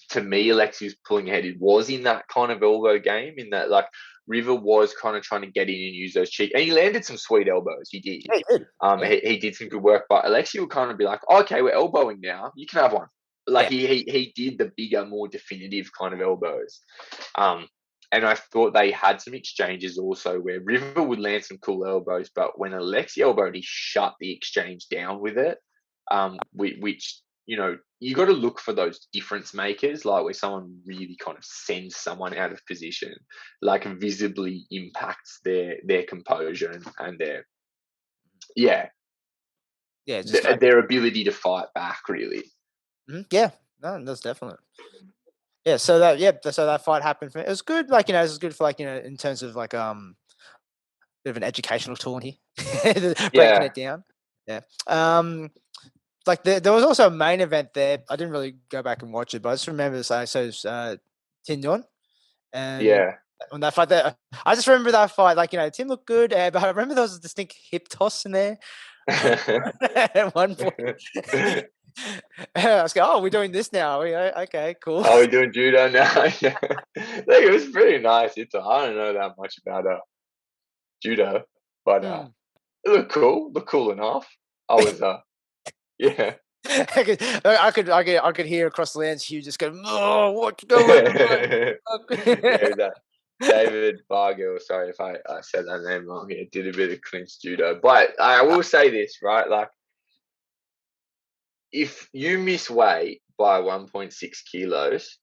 to me, Alexi was pulling ahead. It was in that kind of elbow game, in that like River was kind of trying to get in and use those cheek, and he landed some sweet elbows. He did. Yeah, he did. Yeah. He did some good work, but Alexi would kind of be like, okay, we're elbowing now. You can have one. Like Yeah. he did the bigger, more definitive kind of elbows. And I thought they had some exchanges also where River would land some cool elbows, but when Alexi elbowed, he shut the exchange down with it. Which, you got to look for those difference makers, like where someone really kind of sends someone out of position, like visibly impacts their composure and their Just like, their ability to fight back, really. yeah, no, that's definitely. Yeah, so that fight happened. It was good, like, it was good for, like, in terms of like bit of an educational tool in here, breaking Yeah, it down. Yeah. Like there was also a main event there. I didn't really go back and watch it, but I just remember this. So it's, Tin Don, and yeah. on that fight there, I just remember that fight. Like, Tim looked good, but I remember there was a distinct hip toss in there. At one point, I was going, "Oh, we're doing this now." Okay, cool. Are we doing judo now? Yeah. Like, it was pretty nice. I don't know that much about judo, but Hmm. it looked cool enough. I was yeah. I could hear across the lands Hugh just go, "Oh, what's going on?" Yeah, that David Bargill, sorry if I said that name wrong. He did a bit of clinch judo. But I will say this, right? Like, if you miss weight by 1.6 kilos,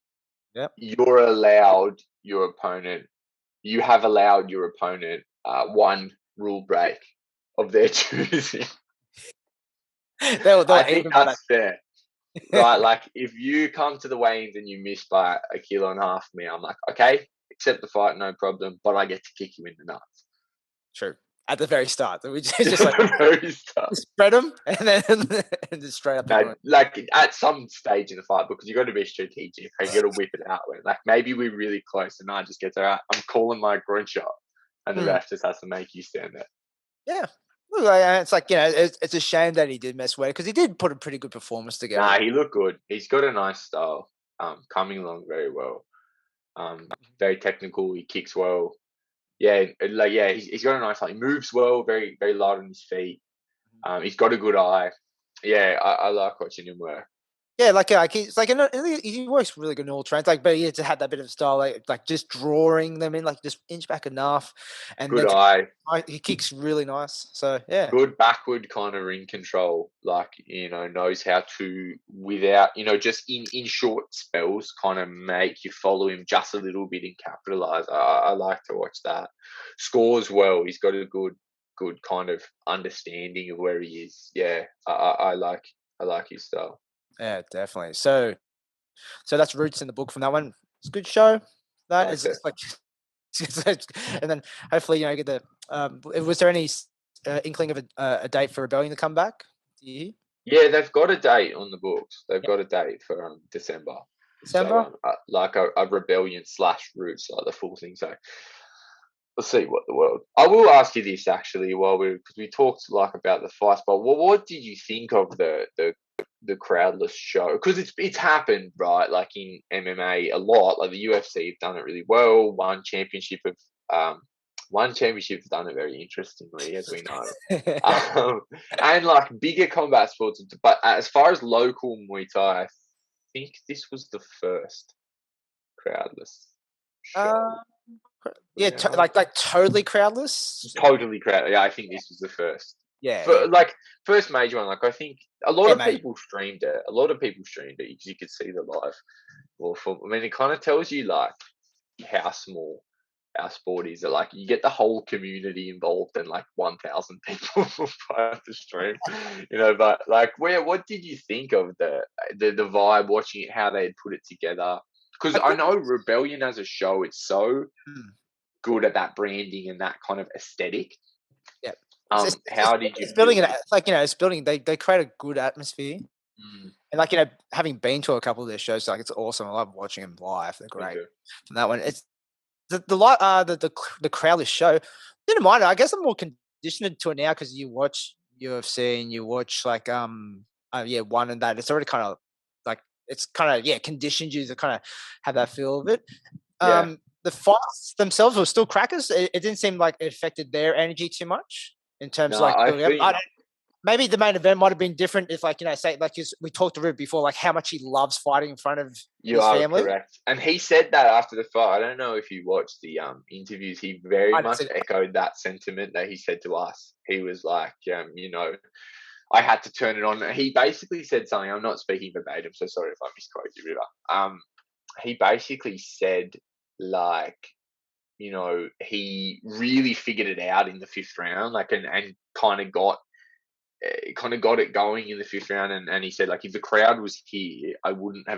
Yep. you're allowed your opponent, you have allowed your opponent one rule break of their choosing. They'll I think even that's fair. Right, like if you come to the weigh-ins and you miss by a kilo and a half me, I'm like, okay, accept the fight, no problem, but I get to kick you in the nuts. True. At the very start, we At just like the very start. spread them and then and just straight up the No, groin. like at some stage in the fight, because you got to be strategic. You got to whip it out. When, like, maybe we're really close, and I just get there. I'm calling my groin shot, and the Mm. ref just has to make you stand there. Yeah. Look, it's like, it's a shame that he did mess weight because he did put a pretty good performance together. Nah, he looked good. He's got a nice style. Coming along very well. Very technical. He kicks well. Yeah, he's got a nice. He moves well. Very very light on his feet. He's got a good eye. Yeah, I like watching him work. Yeah, like he's like, he works really good in all trains. Like, but he just had that bit of style, like just drawing them in, like just inch back enough, and Good then eye. he kicks really nice. So yeah. Good backward kind of ring control. Like, knows how to, without, just in short spells, kind of make you follow him just a little bit and capitalize. I like to watch that. Scores well. He's got a good kind of understanding of where he is. Yeah, I like his style. Yeah, definitely. So that's Roots in the book from that one. It's a good show. That Liked is, it. it's like, and then hopefully, get the. Was there any inkling of a date for Rebellion to come back? Do you hear? Yeah, they've got a date on the books. They've got a date for December. So December? like a rebellion slash roots, like the full thing. So let's see what the world. I will ask you this actually, because we talked like about the fights, but what did you think of the crowdless show? Because it's happened, right? Like in MMA a lot. Like the UFC have done it really well. One championship have done it very interestingly, as we know. And like bigger combat sports, but as far as local Muay Thai, I think this was the first crowdless uh, show. yeah, like totally crowdless. Totally crowded. Yeah, I think this was the first. Yeah, yeah, For like first major one, like I think a lot yeah, of mate. people streamed it. A lot of people streamed it because you could see the live. I mean, it kind of tells you like how small our sport is. That like you get the whole community involved and like 1,000 people by the stream. But like, what did you think of the vibe watching it? How they had put it together? Because I I think. know Rebellion as a show, it's so Hmm, good at that branding and that kind of aesthetic. yeah, it's, How did you it's feel building with? it's like, it's building. They create a good atmosphere. Mm, And like, having been to a couple of their shows, like it's awesome. I love watching them live. They're me great. too. From that one, it's the crowdless show. Didn't mind it. I guess I'm more conditioned to it now because you watch. UFC and you watch like yeah, one and that, it's already kind of like it's kind of yeah conditioned you to kind of have that feel of it. Yeah. The fights themselves were still crackers. It didn't seem like it affected their energy too much in terms No, of like I building up. think Maybe the main event might have been different if like say like we talked to Rib before, like how much he loves fighting in front of you his are family. correct. And he said that after the fight. I don't know if you watched the interviews. He very I much said, echoed that sentiment that he said to us. He was like, I had to turn it on. He basically said something. I'm not speaking verbatim, so sorry if I misquote you, River. He basically said like, he really figured it out in the fifth round, like, and kind of got it going in the fifth round. And he said, like, if the crowd was here, it wouldn't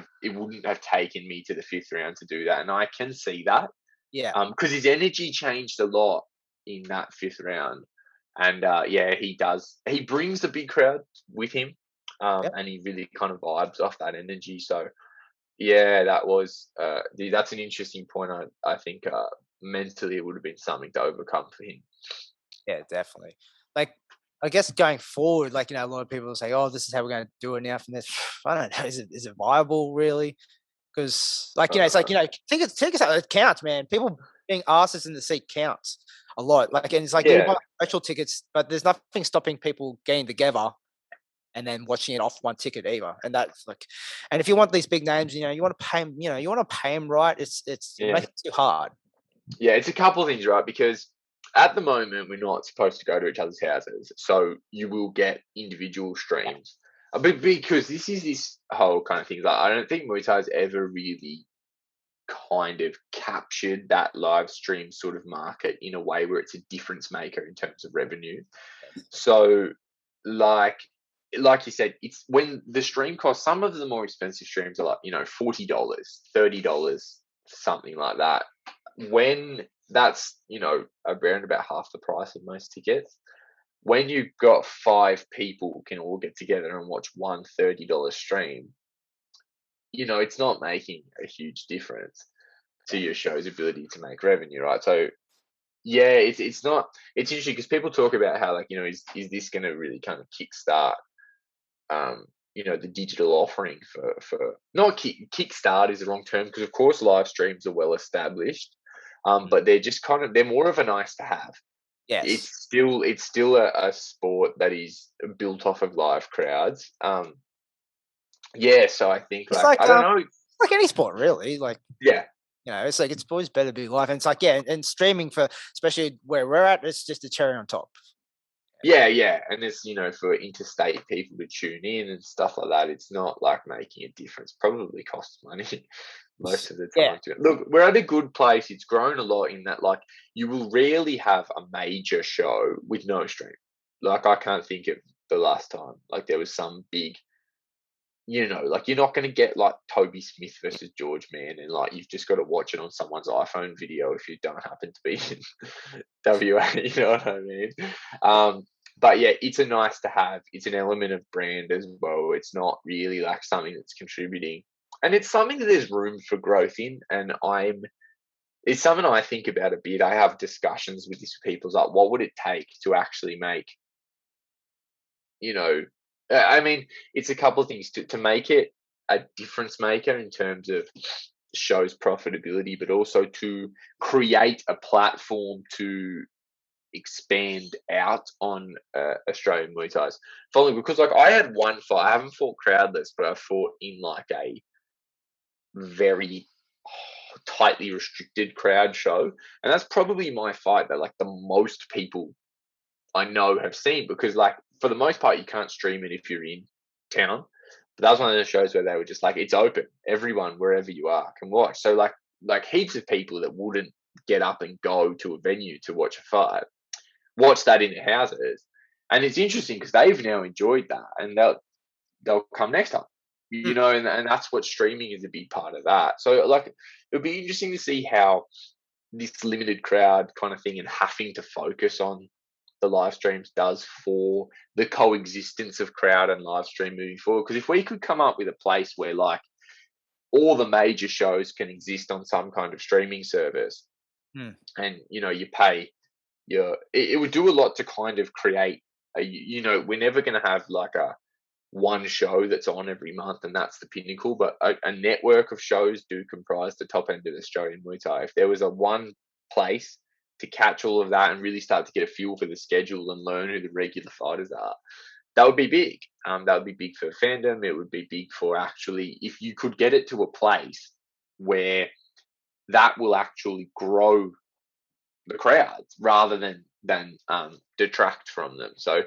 have taken me to the fifth round to do that. And I can see that, yeah, because his energy changed a lot in that fifth round. And yeah, he does. He brings the big crowd with him, yep. and he really kind of vibes off that energy. So yeah, that's an interesting point. I think mentally it would have been something to overcome for him. Yeah, definitely. Like, I guess going forward, like, a lot of people will say, "Oh, this is how we're going to do it now from this." I don't know. Is it viable really? Because, like, it's like, Uh, tickets it counts, man. People being asses in the seat counts a lot. Like, and it's like, yeah, you yeah, buy virtual tickets, but there's nothing stopping people getting together and then watching it off one ticket either. And that's like, and if you want these big names, you want to pay them, you want to pay them right. It yeah, makes it too hard. yeah. It's a couple of things, right? Because at the moment we're not supposed to go to each other's houses, so you will get individual streams. But because this whole kind of thing, like, I don't think Muay Thai has ever really kind of captured that live stream sort of market in a way where it's a difference maker in terms of revenue. So, like like you said, it's when the stream costs. Some of the more expensive streams are like $40, $30, something like that. When that's around about half the price of most tickets. When you've got five people who can all get together and watch one $30 stream, it's not making a huge difference to your show's ability to make revenue, right? So yeah, it's not. It's interesting because people talk about how, like, is this going to really kind of kickstart the digital offering for not kickstart is the wrong term, because of course live streams are well established, but they're just they're more of a nice to have. Yes. It's still a sport that is built off of live crowds. Yeah, so I think, It's like, like I don't know. like any sport really. Like, Yeah, it's like it's always better to be live. And it's like, yeah, and streaming for especially where we're at, it's just a cherry on top. yeah, yeah, and it's for interstate people to tune in and stuff like that. It's not like making a difference. Probably costs money most of the Yeah. time. Look, we're at a good place. It's grown a lot in that, like, you will rarely have a major show with no stream. Like, I can't think of the last time like there was some big. Like, you're not going to get like Toby Smith versus George Mann, and like you've just got to watch it on someone's iPhone video if you don't happen to be in WA. You know what I mean? But yeah, it's a nice to have. It's an element of brand as well. It's not really like something that's contributing, and it's something that there's room for growth in. And it's something I think about a bit. I have discussions with these people. It's like, what would it take to actually make you know, I mean, it's a couple of things to make it a difference maker in terms of show's profitability, but also to create a platform to expand out on Australian Muay Thai's following. Because, like, I had one fight. I haven't fought crowdless, but I fought in like a very tightly restricted crowd show, and that's probably my fight that, like, the most people I know have seen, because, like, for the most part you can't stream it if you're in town. But that was one of the shows where they were just like, it's open, everyone wherever you are can watch. So like heaps of people that wouldn't get up and go to a venue to watch a fight watch that in their houses. And it's interesting because they've now enjoyed that, and they'll come next time. And that's what streaming is, a big part of that. So, like, it'll be interesting to see how this limited crowd kind of thing and having to focus on the live streams does for the coexistence of crowd and live stream moving forward. Because if we could come up with a place where, like, all the major shows can exist on some kind of streaming service, Hmm. and you pay it would do a lot to kind of create we're never going to have like a one show that's on every month and that's the pinnacle, but a network of shows do comprise the top end of Australian Muay Thai. If there was a one place to catch all of that and really start to get a feel for the schedule and learn who the regular fighters are, that would be big. That would be big for fandom. It would be big for actually, if you could get it to a place where that will actually grow the crowds rather than detract from them. So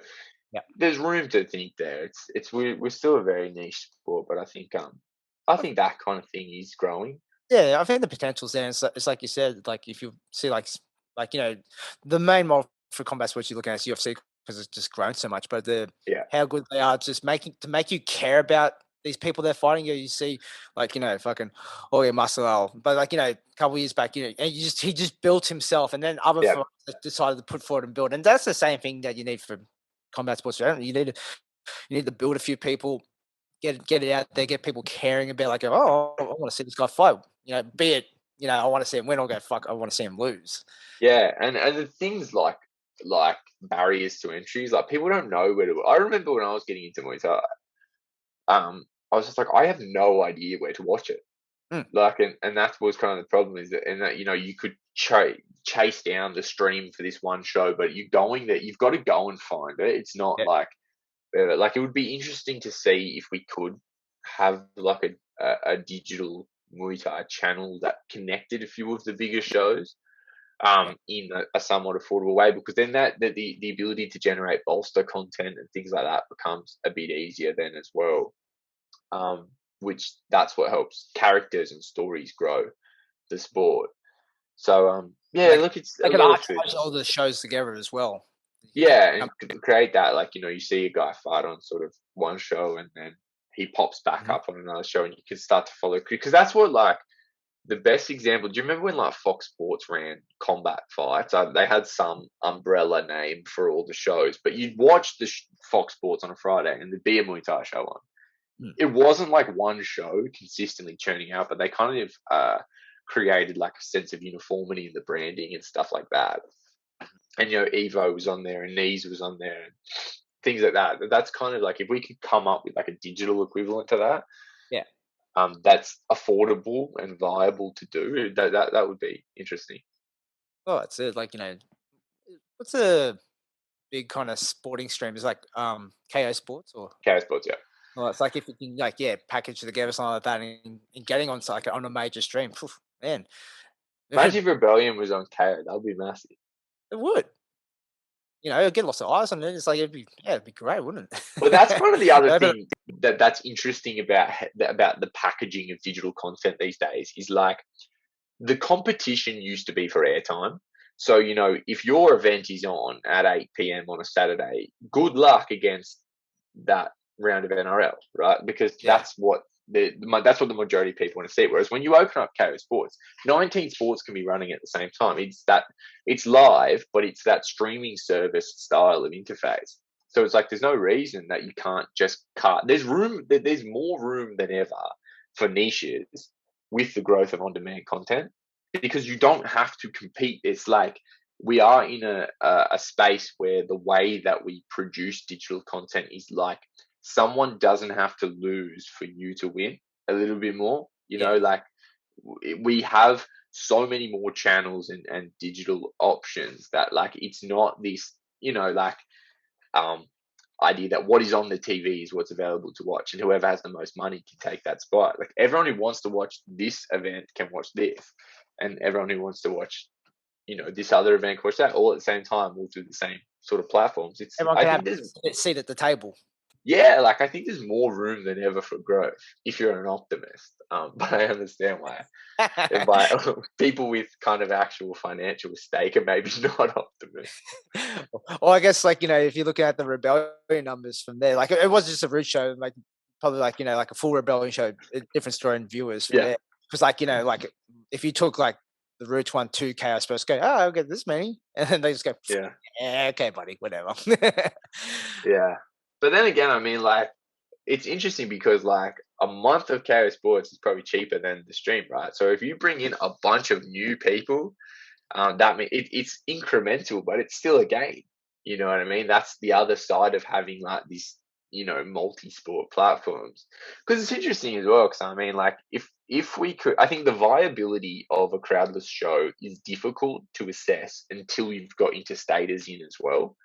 Yeah. there's room to think there. We're still a very niche sport, but I think that kind of thing is growing. Yeah, I think the potential's there. It's like you said, like if you see the main model for combat sports you're looking at is UFC because it's just grown so much. But Yeah, how good they are just make you care about these people they're fighting. You see, fucking Jorge Masvidal, but a couple of years back, and he just built himself, and then other yeah, fighters decided to put forward and build, and that's the same thing that you need for combat sports. Right? You need to build a few people, get it out there, get people caring about oh, I want to see this guy fight. Be it, I want to see him win or go fuck, I want to see him lose. yeah. And the things like barriers to entries, like people don't know where to. I remember when I was getting into Muay Thai, I was just like, I have no idea where to watch it. Mm, Like, and that was kind of the problem is that, and that you could chase down the stream for this one show, but you've got to go and find it. It's not yeah, like it would be interesting to see if we could have like a digital Muay Thai channel that connected a few of the bigger shows yeah. in a somewhat affordable way, because then the ability to generate bolster content and things like that becomes a bit easier then as well. Which that's what helps characters and stories grow the sport. So yeah, Like look, it's they a could lot of food. archive all the shows together as well. Yeah, Um, and create that, like, you see a guy fight on sort of one show and then he pops back mhm. up on another show and you can start to follow, because that's what, like, the best example. Do you remember when like Fox Sports ran combat fights? They had some umbrella name for all the shows, but you'd watch the Fox Sports on a Friday and there'd be a Muay Thai show on. Mm, It wasn't like one show consistently churning out, but they kind of created like a sense of uniformity in the branding and stuff like that. And Evo was on there and Knees was on there and things like that. That's kind of like, if we could come up with like a digital equivalent to that, yeah. that's affordable and viable to do, that would be interesting. Oh, it's it. What's a big kind of sporting stream? Is KO Sports or? Chaos Sports, yeah. Well, it's like if you can package together something like that and getting on on a major stream, phew, man, it, Imagine if Rebellion was on KO, that would be massive. it would. It'd get lots of eyes on it. It's like it'd be great, wouldn't Well, that's it? kind of the other But thing that's interesting about the packaging of digital content these days is like, the competition used to be for airtime. So, if your event is on at 8 p.m. on a Saturday, good luck against that round of NRL, right? Because yeah, that's what the majority of people want to see. Whereas when you open up KO Sports, 19 sports can be running at the same time. It's live, but it's that streaming service style of interface. So it's like there's no reason that you can't just cut. There's room. There's more room than ever for niches with the growth of on-demand content, because you don't have to compete. It's like we are in a space where the way that we produce digital content is like, someone doesn't have to lose for you to win a little bit more. yeah, Like, we have so many more channels and digital options that, like, it's not this, like, um, idea that what is on the TV is what's available to watch, and whoever has the most money can take that spot. Like, everyone who wants to watch this event can watch this, and everyone who wants to watch, this other event can watch that, all at the same time, all through the same sort of platforms. everyone I can have think there's a seat at the table. Yeah, like, I think there's more room than ever for growth if you're an optimist. But I understand why people with kind of actual financial stake are maybe not optimists. Well, I guess if you look at the rebellion numbers from there, it was just a root show, probably like a full rebellion show, a different story and viewers from Yeah, there. Because if you took the Roots one to Chaos First, go, oh, I'll get this many, and then they just go, yeah, yeah, okay, buddy, whatever. yeah. But then again, I mean, like, it's interesting because, like, a month of KO Sports is probably cheaper than the stream, right? So if you bring in a bunch of new people, it's incremental, but it's still a gain. You know what I mean? That's the other side of having like this, multi-sport platforms. Because it's interesting as well. Because I mean, like, if we could, I think the viability of a crowdless show is difficult to assess until you've got interstaters in as well.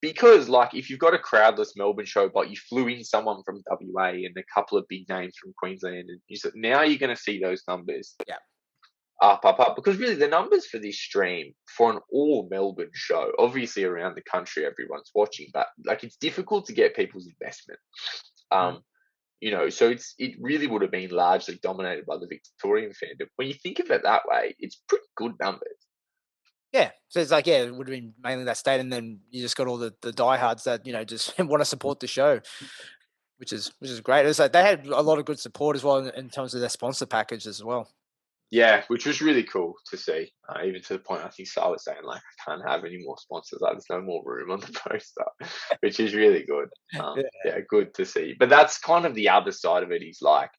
Because like if you've got a crowdless Melbourne show, but you flew in someone from WA and a couple of big names from Queensland, and you said now you're going to see those numbers Yeah. up. Because really, the numbers for this stream for an all Melbourne show, obviously around the country, everyone's watching, but like it's difficult to get people's investment. Mhm. So it really would have been largely dominated by the Victorian fandom. When you think of it that way, it's pretty good numbers. Yeah. So it's like, yeah, it would have been mainly that state, and then you just got all the diehards that just want to support the show, which is great. It's like they had a lot of good support as well in terms of their sponsor package as well. Yeah, which was really cool to see. Even to the point, I think Sal was saying like, I can't have any more sponsors. Like, there's no more room on the poster, which is really good. Yeah. Yeah, good to see. But that's kind of the other side of it. Is like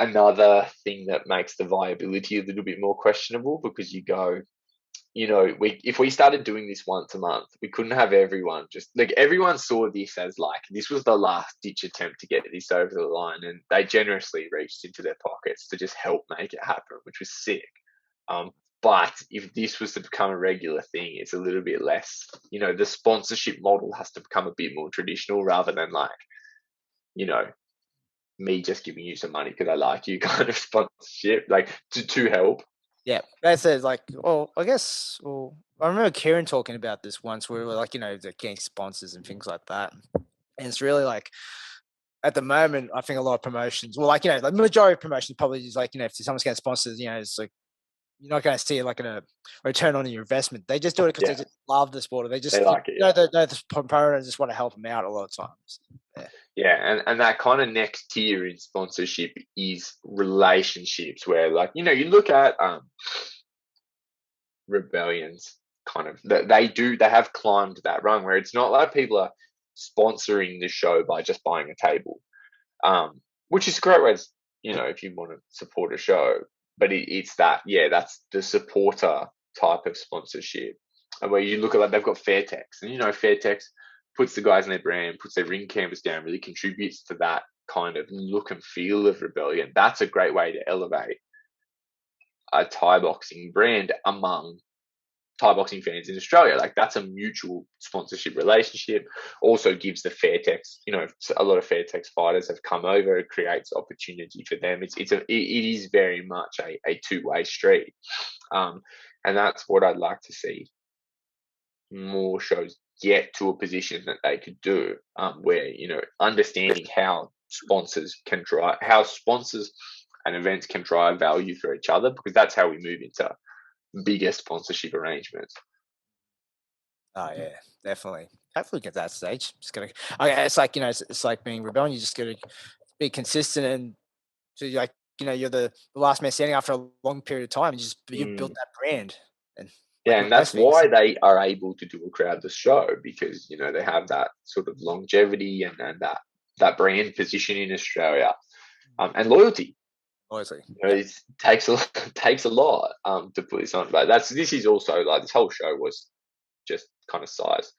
another thing that makes the viability a little bit more questionable because you go, if we started doing this once a month, we couldn't have everyone just like everyone saw this as like this was the last ditch attempt to get this over the line, and they generously reached into their pockets to just help make it happen, which was sick. But if this was to become a regular thing, it's a little bit less. The sponsorship model has to become a bit more traditional rather than like, you know, me just giving you some money because I like you kind of sponsorship, like to help. Yeah, that's it. Like, well, I guess, well, I remember Kieran talking about this once where we were like, they're getting sponsors and things like that. And it's really like, at the moment, I think a lot of promotions, well, like, the majority of promotions probably is like, if someone's getting sponsored, it's like, you're not going to see like a return on your investment. They just do it because they Yeah, just love the sport, or they they just, like it. Yeah. the proponent just want to help them out a lot of times. Yeah. Yeah, and that kind of next tier in sponsorship is relationships where like, you look at rebellions kind of that they have climbed that rung where it's not like people are sponsoring the show by just buying a table. Which is a great way to, if you want to support a show, but it's that, yeah, that's the supporter type of sponsorship. And where you look at like they've got Fairtex, and Fairtex puts the guys in their brand, puts their ring canvas down, really contributes to that kind of look and feel of rebellion. That's a great way to elevate a Thai boxing brand among Thai boxing fans in Australia. Like that's a mutual sponsorship relationship. Also gives the Fairtex, a lot of Fairtex fighters have come over. It creates opportunity for them. It is very much a two-way street, and that's what I'd like to see more shows get to a position that they could do, where understanding how sponsors and events can drive value for each other, because that's how we move into bigger sponsorship arrangements. Oh yeah, definitely. Hopefully get that stage. Just gotta. Okay, it's like it's like being rebellion. You just gotta be consistent, and so like you're the last man standing after a long period of time. And you've built Mm. that brand, and Yeah, like with and most that's things, why they are able to do a crowdless show, because they have that sort of longevity and that brand position in Australia, and loyalty. obviously, yeah, It takes a takes a lot to put this on, but this is also like this whole show was just kind of size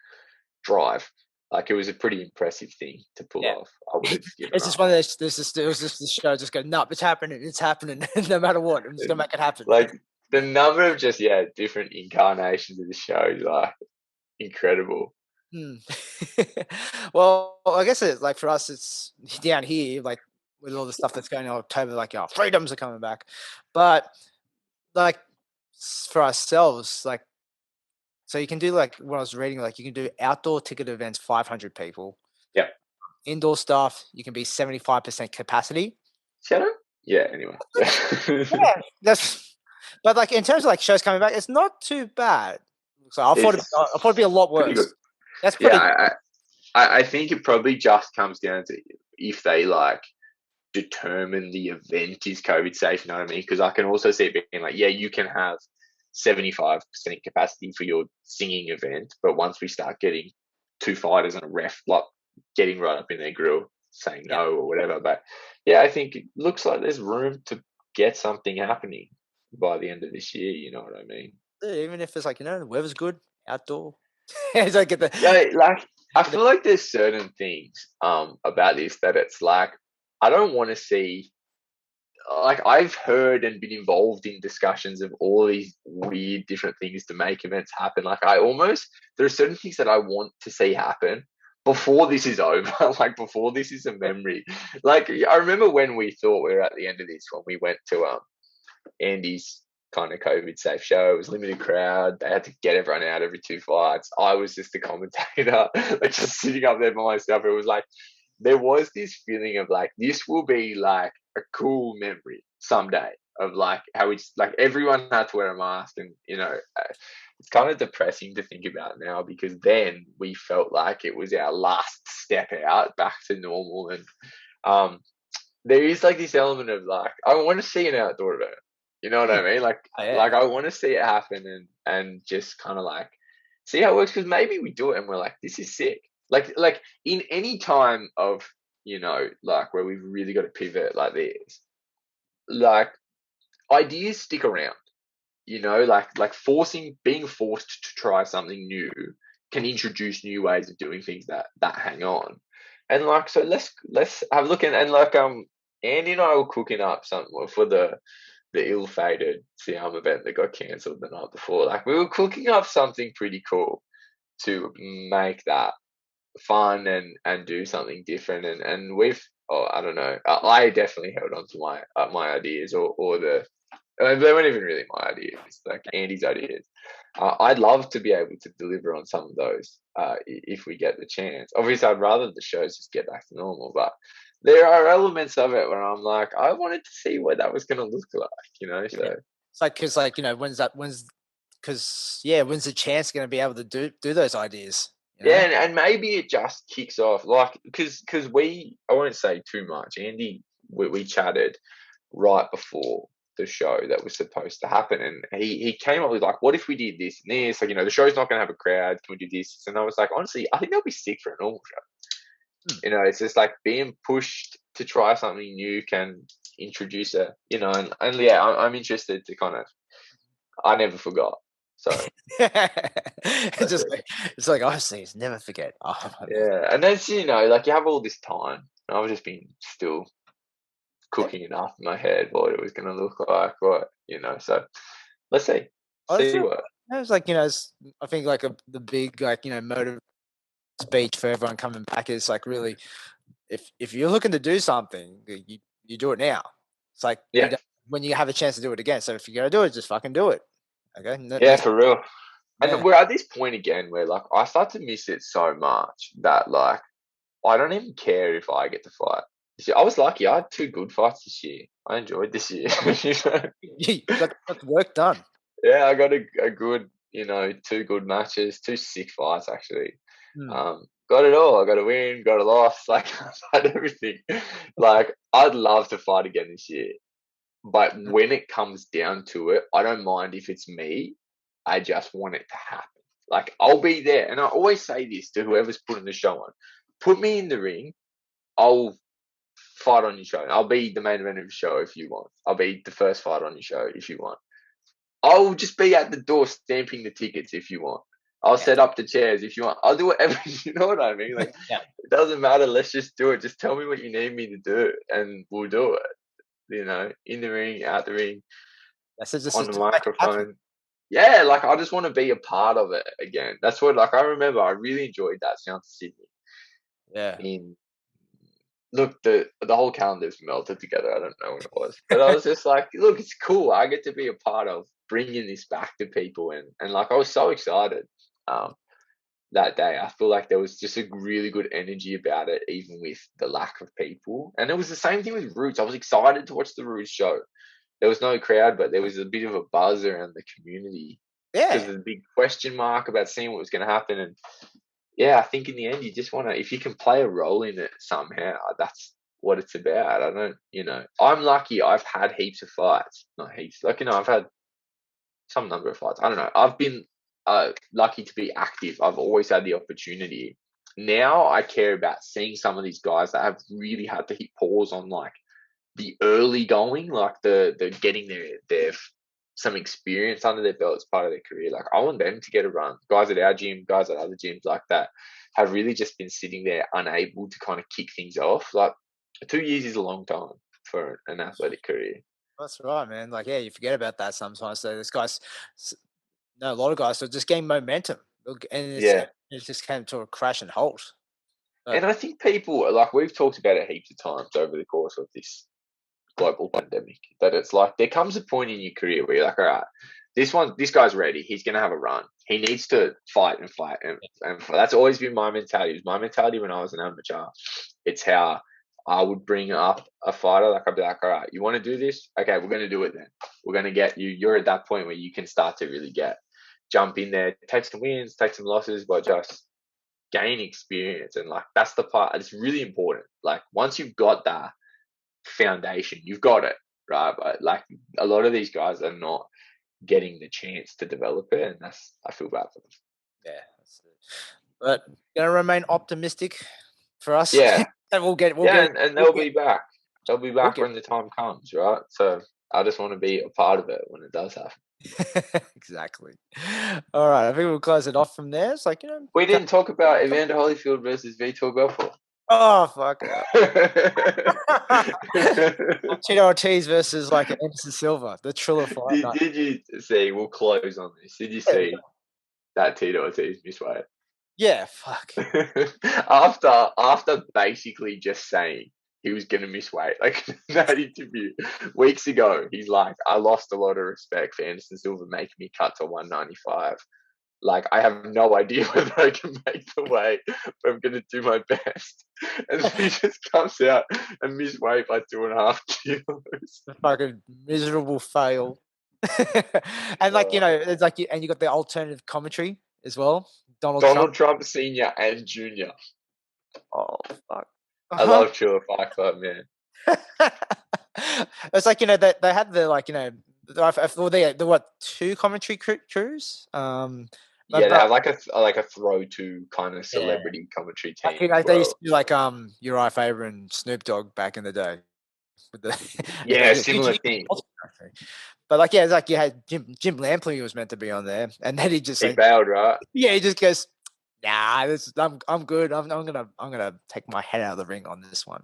drive. Like it was a pretty impressive thing to pull yeah. off. I would have just given It's up. just one of those. It was just the show. Just go, no, it's happening, no matter what. I'm just gonna make it happen. Like the number of just different incarnations of the show is like incredible. Hmm. Well, I guess it's like for us, it's down here, like with all the stuff that's going on in October, like our freedoms are coming back, but like for ourselves, like so you can do like what I was reading, like you can do outdoor ticket events, 500 people, Yep. indoor stuff, you can be 75% capacity. Shadow? Yeah. Anyway. Yeah, that's but like in terms of like shows coming back, it's not too bad. So It's I thought it'd be a lot pretty good. worse. That's Yeah, pretty good. I think it probably just comes down to if they like determine the event is COVID safe. You know what I mean? Because I can also see it being like, yeah, you can have 75% capacity for your singing event, but once we start getting two fighters and a ref like getting right up in their grill saying Yeah. no or whatever, but yeah, I think it looks like there's room to get something happening by the end of this year. You know what I mean? Even if it's like, the weather's good, outdoor. It's like Yeah, like I feel like there's certain things about this that it's like I don't want to see. Like I've heard and been involved in discussions of all these weird different things to make events happen. Like there are certain things that I want to see happen before this is over, like before this is a memory. Like I remember when we thought we were at the end of this, when we went to Andy's kind of COVID safe show. It was limited crowd. They had to get everyone out every 2 fights. I was just a commentator, like just sitting up there by myself. It was like there was this feeling of like this will be like a cool memory someday of like how we just, like everyone had to wear a mask, and it's kind of depressing to think about now because then we felt like it was our last step out back to normal, and there is like this element of like I want to see an outdoor event. You know what I mean? Like, yeah. I want to see it happen and just kind of like see how it works because maybe we do it and we're like, this is sick. Like in any time of like where we've really got to pivot like this, like ideas stick around. Like being forced to try something new can introduce new ways of doing things that hang on. And like so, let's have a look and like Andy and I were cooking up something for the ill-fated Siam event that got cancelled the night before. Like we were cooking up something pretty cool to make that fun and do something different. And we've I don't know. I definitely held on to my ideas or they weren't even really my ideas, like Andy's ideas. I'd love to be able to deliver on some of those if we get the chance. Obviously, I'd rather the shows just get back to normal, but there are elements of it where I'm like, I wanted to see what that was going to look like, So it's like because like when's the chance going to be able to do those ideas? Yeah, and maybe it just kicks off like because I won't say too much. Andy, we chatted right before the show that was supposed to happen, and he came up with like, what if we did this and this? Like the show's not going to have a crowd. Can we do this? And I was like, honestly, I think that'll be sick for a normal show. It's just like being pushed to try something new can introduce and yeah, I'm interested to kind of. I never forgot. So it's like honestly, it's never forget. Oh, yeah, and then like you have all this time. And I've just been still cooking it up in my head what it was going to look like, So let's see. See what. It was like I think like the big like motive speech for everyone coming back is like really if you're looking to do something, you do it now. It's like when you have a chance to do it again. So if you're gonna do it, just fucking do it. Okay. For real. And we're at this point again where like I start to miss it so much that like I don't even care if I get to fight. I was lucky. I had 2 good fights this year. I enjoyed this year. You got the work done. Yeah, I got a good, 2 good matches, 2 sick fights actually. Got it all. I got a win, got a loss, like I've had everything. Like I'd love to fight again this year. But when it comes down to it, I don't mind if it's me. I just want it to happen. Like I'll be there. And I always say this to whoever's putting the show on. Put me in the ring. I'll fight on your show. I'll be the main event of your show if you want. I'll be the first fight on your show if you want. I'll just be at the door stamping the tickets if you want. I'll set up the chairs if you want. I'll do whatever. You know what I mean? Like it doesn't matter. Let's just do it. Just tell me what you need me to do, and we'll do it. In the ring, out the ring, on the microphone. Yeah, like I just want to be a part of it again. That's what like I remember. I really enjoyed that South Sydney. Yeah. Look, the whole calendar's melted together. I don't know what it was, but I was just like, look, it's cool. I get to be a part of bringing this back to people, and like I was so excited that day. I feel like there was just a really good energy about it, even with the lack of people. And it was the same thing with Roots. I was excited to watch the Roots show. There was no crowd, but there was a bit of a buzz around the community because of the big question mark about seeing what was going to happen. And yeah, I think in the end, you just want to, if you can play a role in it somehow, that's what it's about. I don't, I'm lucky I've had heaps of fights, not heaps, like, I've had some number of fights. I don't know. I've been lucky to be active. I've always had the opportunity. Now I care about seeing some of these guys that have really had to hit pause on like the early going, like the getting their some experience under their belt as part of their career. Like, I want them to get a run. Guys at our gym, guys at other gyms like that, have really just been sitting there unable to kind of kick things off. Like, 2 years is a long time for an athletic career. That's right, man. Like, yeah, you forget about that sometimes. So this guy's, no, a lot of guys are just getting momentum, and Yeah. it just came to a crash and halt. But And I think people, like, we've talked about it heaps of times over the course of this global pandemic, that it's like there comes a point in your career where you're like, all right, this guy's ready. He's going to have a run. He needs to fight and fight. And that's always been my mentality. It was my mentality when I was an amateur. It's how I would bring up a fighter. Like, I'd be like, all right, you want to do this? Okay, we're going to do it then. We're going to get you. You're at that point where you can start to really jump in there, take some wins, take some losses, but just gain experience. And like, that's the part. It's really important. Like, once you've got that foundation, you've got it, right? But like, a lot of these guys are not getting the chance to develop it, and I feel bad for them. yeah, that's it. But gonna remain optimistic for us. Yeah. And we'll get And they'll be back. They'll be back when the time comes, right? So I just want to be a part of it when it does happen. Exactly. All right, I think we'll close it off from there. It's like, We didn't talk about Evander Holyfield versus Vitor Belfort. oh fuck. Tito Ortiz versus like Anderson Silva, the Triller fight. Did you see? We'll close on this. Did you see that Tito Ortiz misweight? Yeah, fuck. after basically just saying he was gonna miss weight, like that interview weeks ago, he's like, I lost a lot of respect for Anderson Silva making me cut to 195. Like, I have no idea whether I can make the weight, but I'm gonna do my best. And then he just comes out and miss weight by 2.5 kilos. Fucking miserable fail. And like, it's like, and you got the alternative commentary as well. Donald Trump Senior and Junior. Oh fuck! I love Triller Fight Club, man. It's like, they had the, like, the what, 2 commentary crews. Yeah, they have like a throw to kind of celebrity commentary team. Like they used to do like Uriah Faber and Snoop Dogg back in the day. With the, similar thing. But like, it's like you had Jim Lampley was meant to be on there, and then he just bailed, right? Yeah, he just goes, nah, I'm good. I'm gonna take my head out of the ring on this one.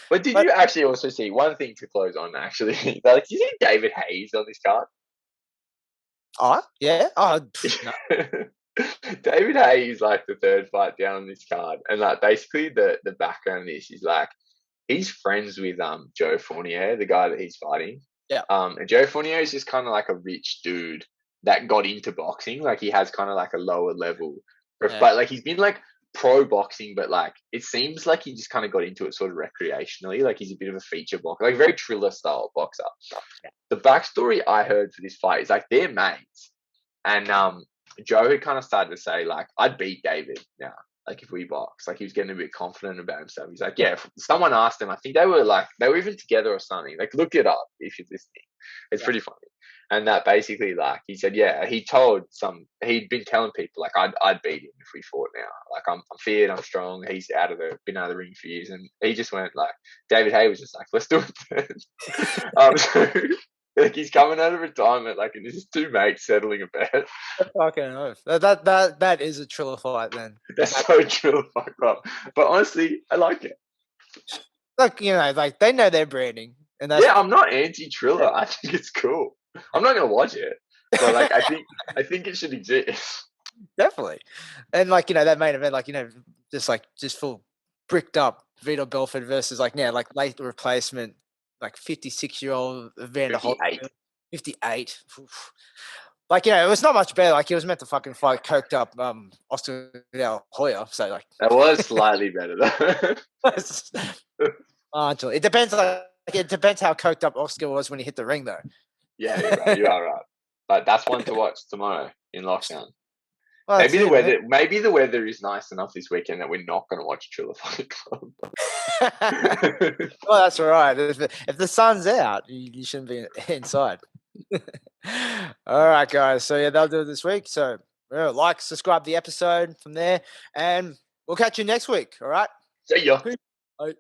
But did you actually also see one thing to close on? Actually, like, you see David Hayes on this card? Oh yeah. Oh, no. David Hayes, like, the third fight down on this card, and like, basically the background of this is like, he's friends with Joe Fournier, the guy that he's fighting. Yeah. And Joe Fournier is just kind of like a rich dude that got into boxing. Like, he has kind of like a lower level, but like, he's been like pro boxing, but like, it seems like he just kind of got into it sort of recreationally. Like, he's a bit of a feature boxer, like very Triller style boxer. Yeah. The backstory I heard for this fight is like, they're mates, and Joe had kind of started to say, like, I'd beat David now. Like, if we box, like, he was getting a bit confident about himself. He's like, yeah, if someone asked him, I think they were even together or something. Like, look it up if you're listening. It's pretty funny. And that basically, like, he said, yeah, he'd been telling people, like, I'd beat him if we fought now. Like, I'm fit, I'm strong. He's been out of the ring for years. And he just went, like, David Hay was just like, let's do it then. So, like, he's coming out of retirement, like, and this is 2 mates settling a bet. Fucking oath. That is a Triller fight then. That's so Triller Fight Club. But honestly, I like it. Like, like, they know their branding. And that's, yeah, I'm not anti-Triller. I think it's cool. I'm not gonna watch it, but like, I think it should exist. Definitely. And like, that main event, like, just full bricked up Vitor Belfort versus like late replacement, like 56-year-old Evander Holyfield. 58. Oof. Like, it was not much better. Like, he was meant to fucking fight coked up Oscar De La Hoya. So like, that was slightly better though. It depends. Like, it depends how coked up Oscar was when he hit the ring, though. Yeah, you are right. But that's one to watch tomorrow in lockdown. Well, maybe the weather is nice enough this weekend that we're not going to watch Triller Fight Club. Well, that's all right. If the sun's out, you shouldn't be inside. All right, guys. So yeah, that'll do it this week. So like, subscribe the episode from there, and we'll catch you next week. All right. See ya. Bye.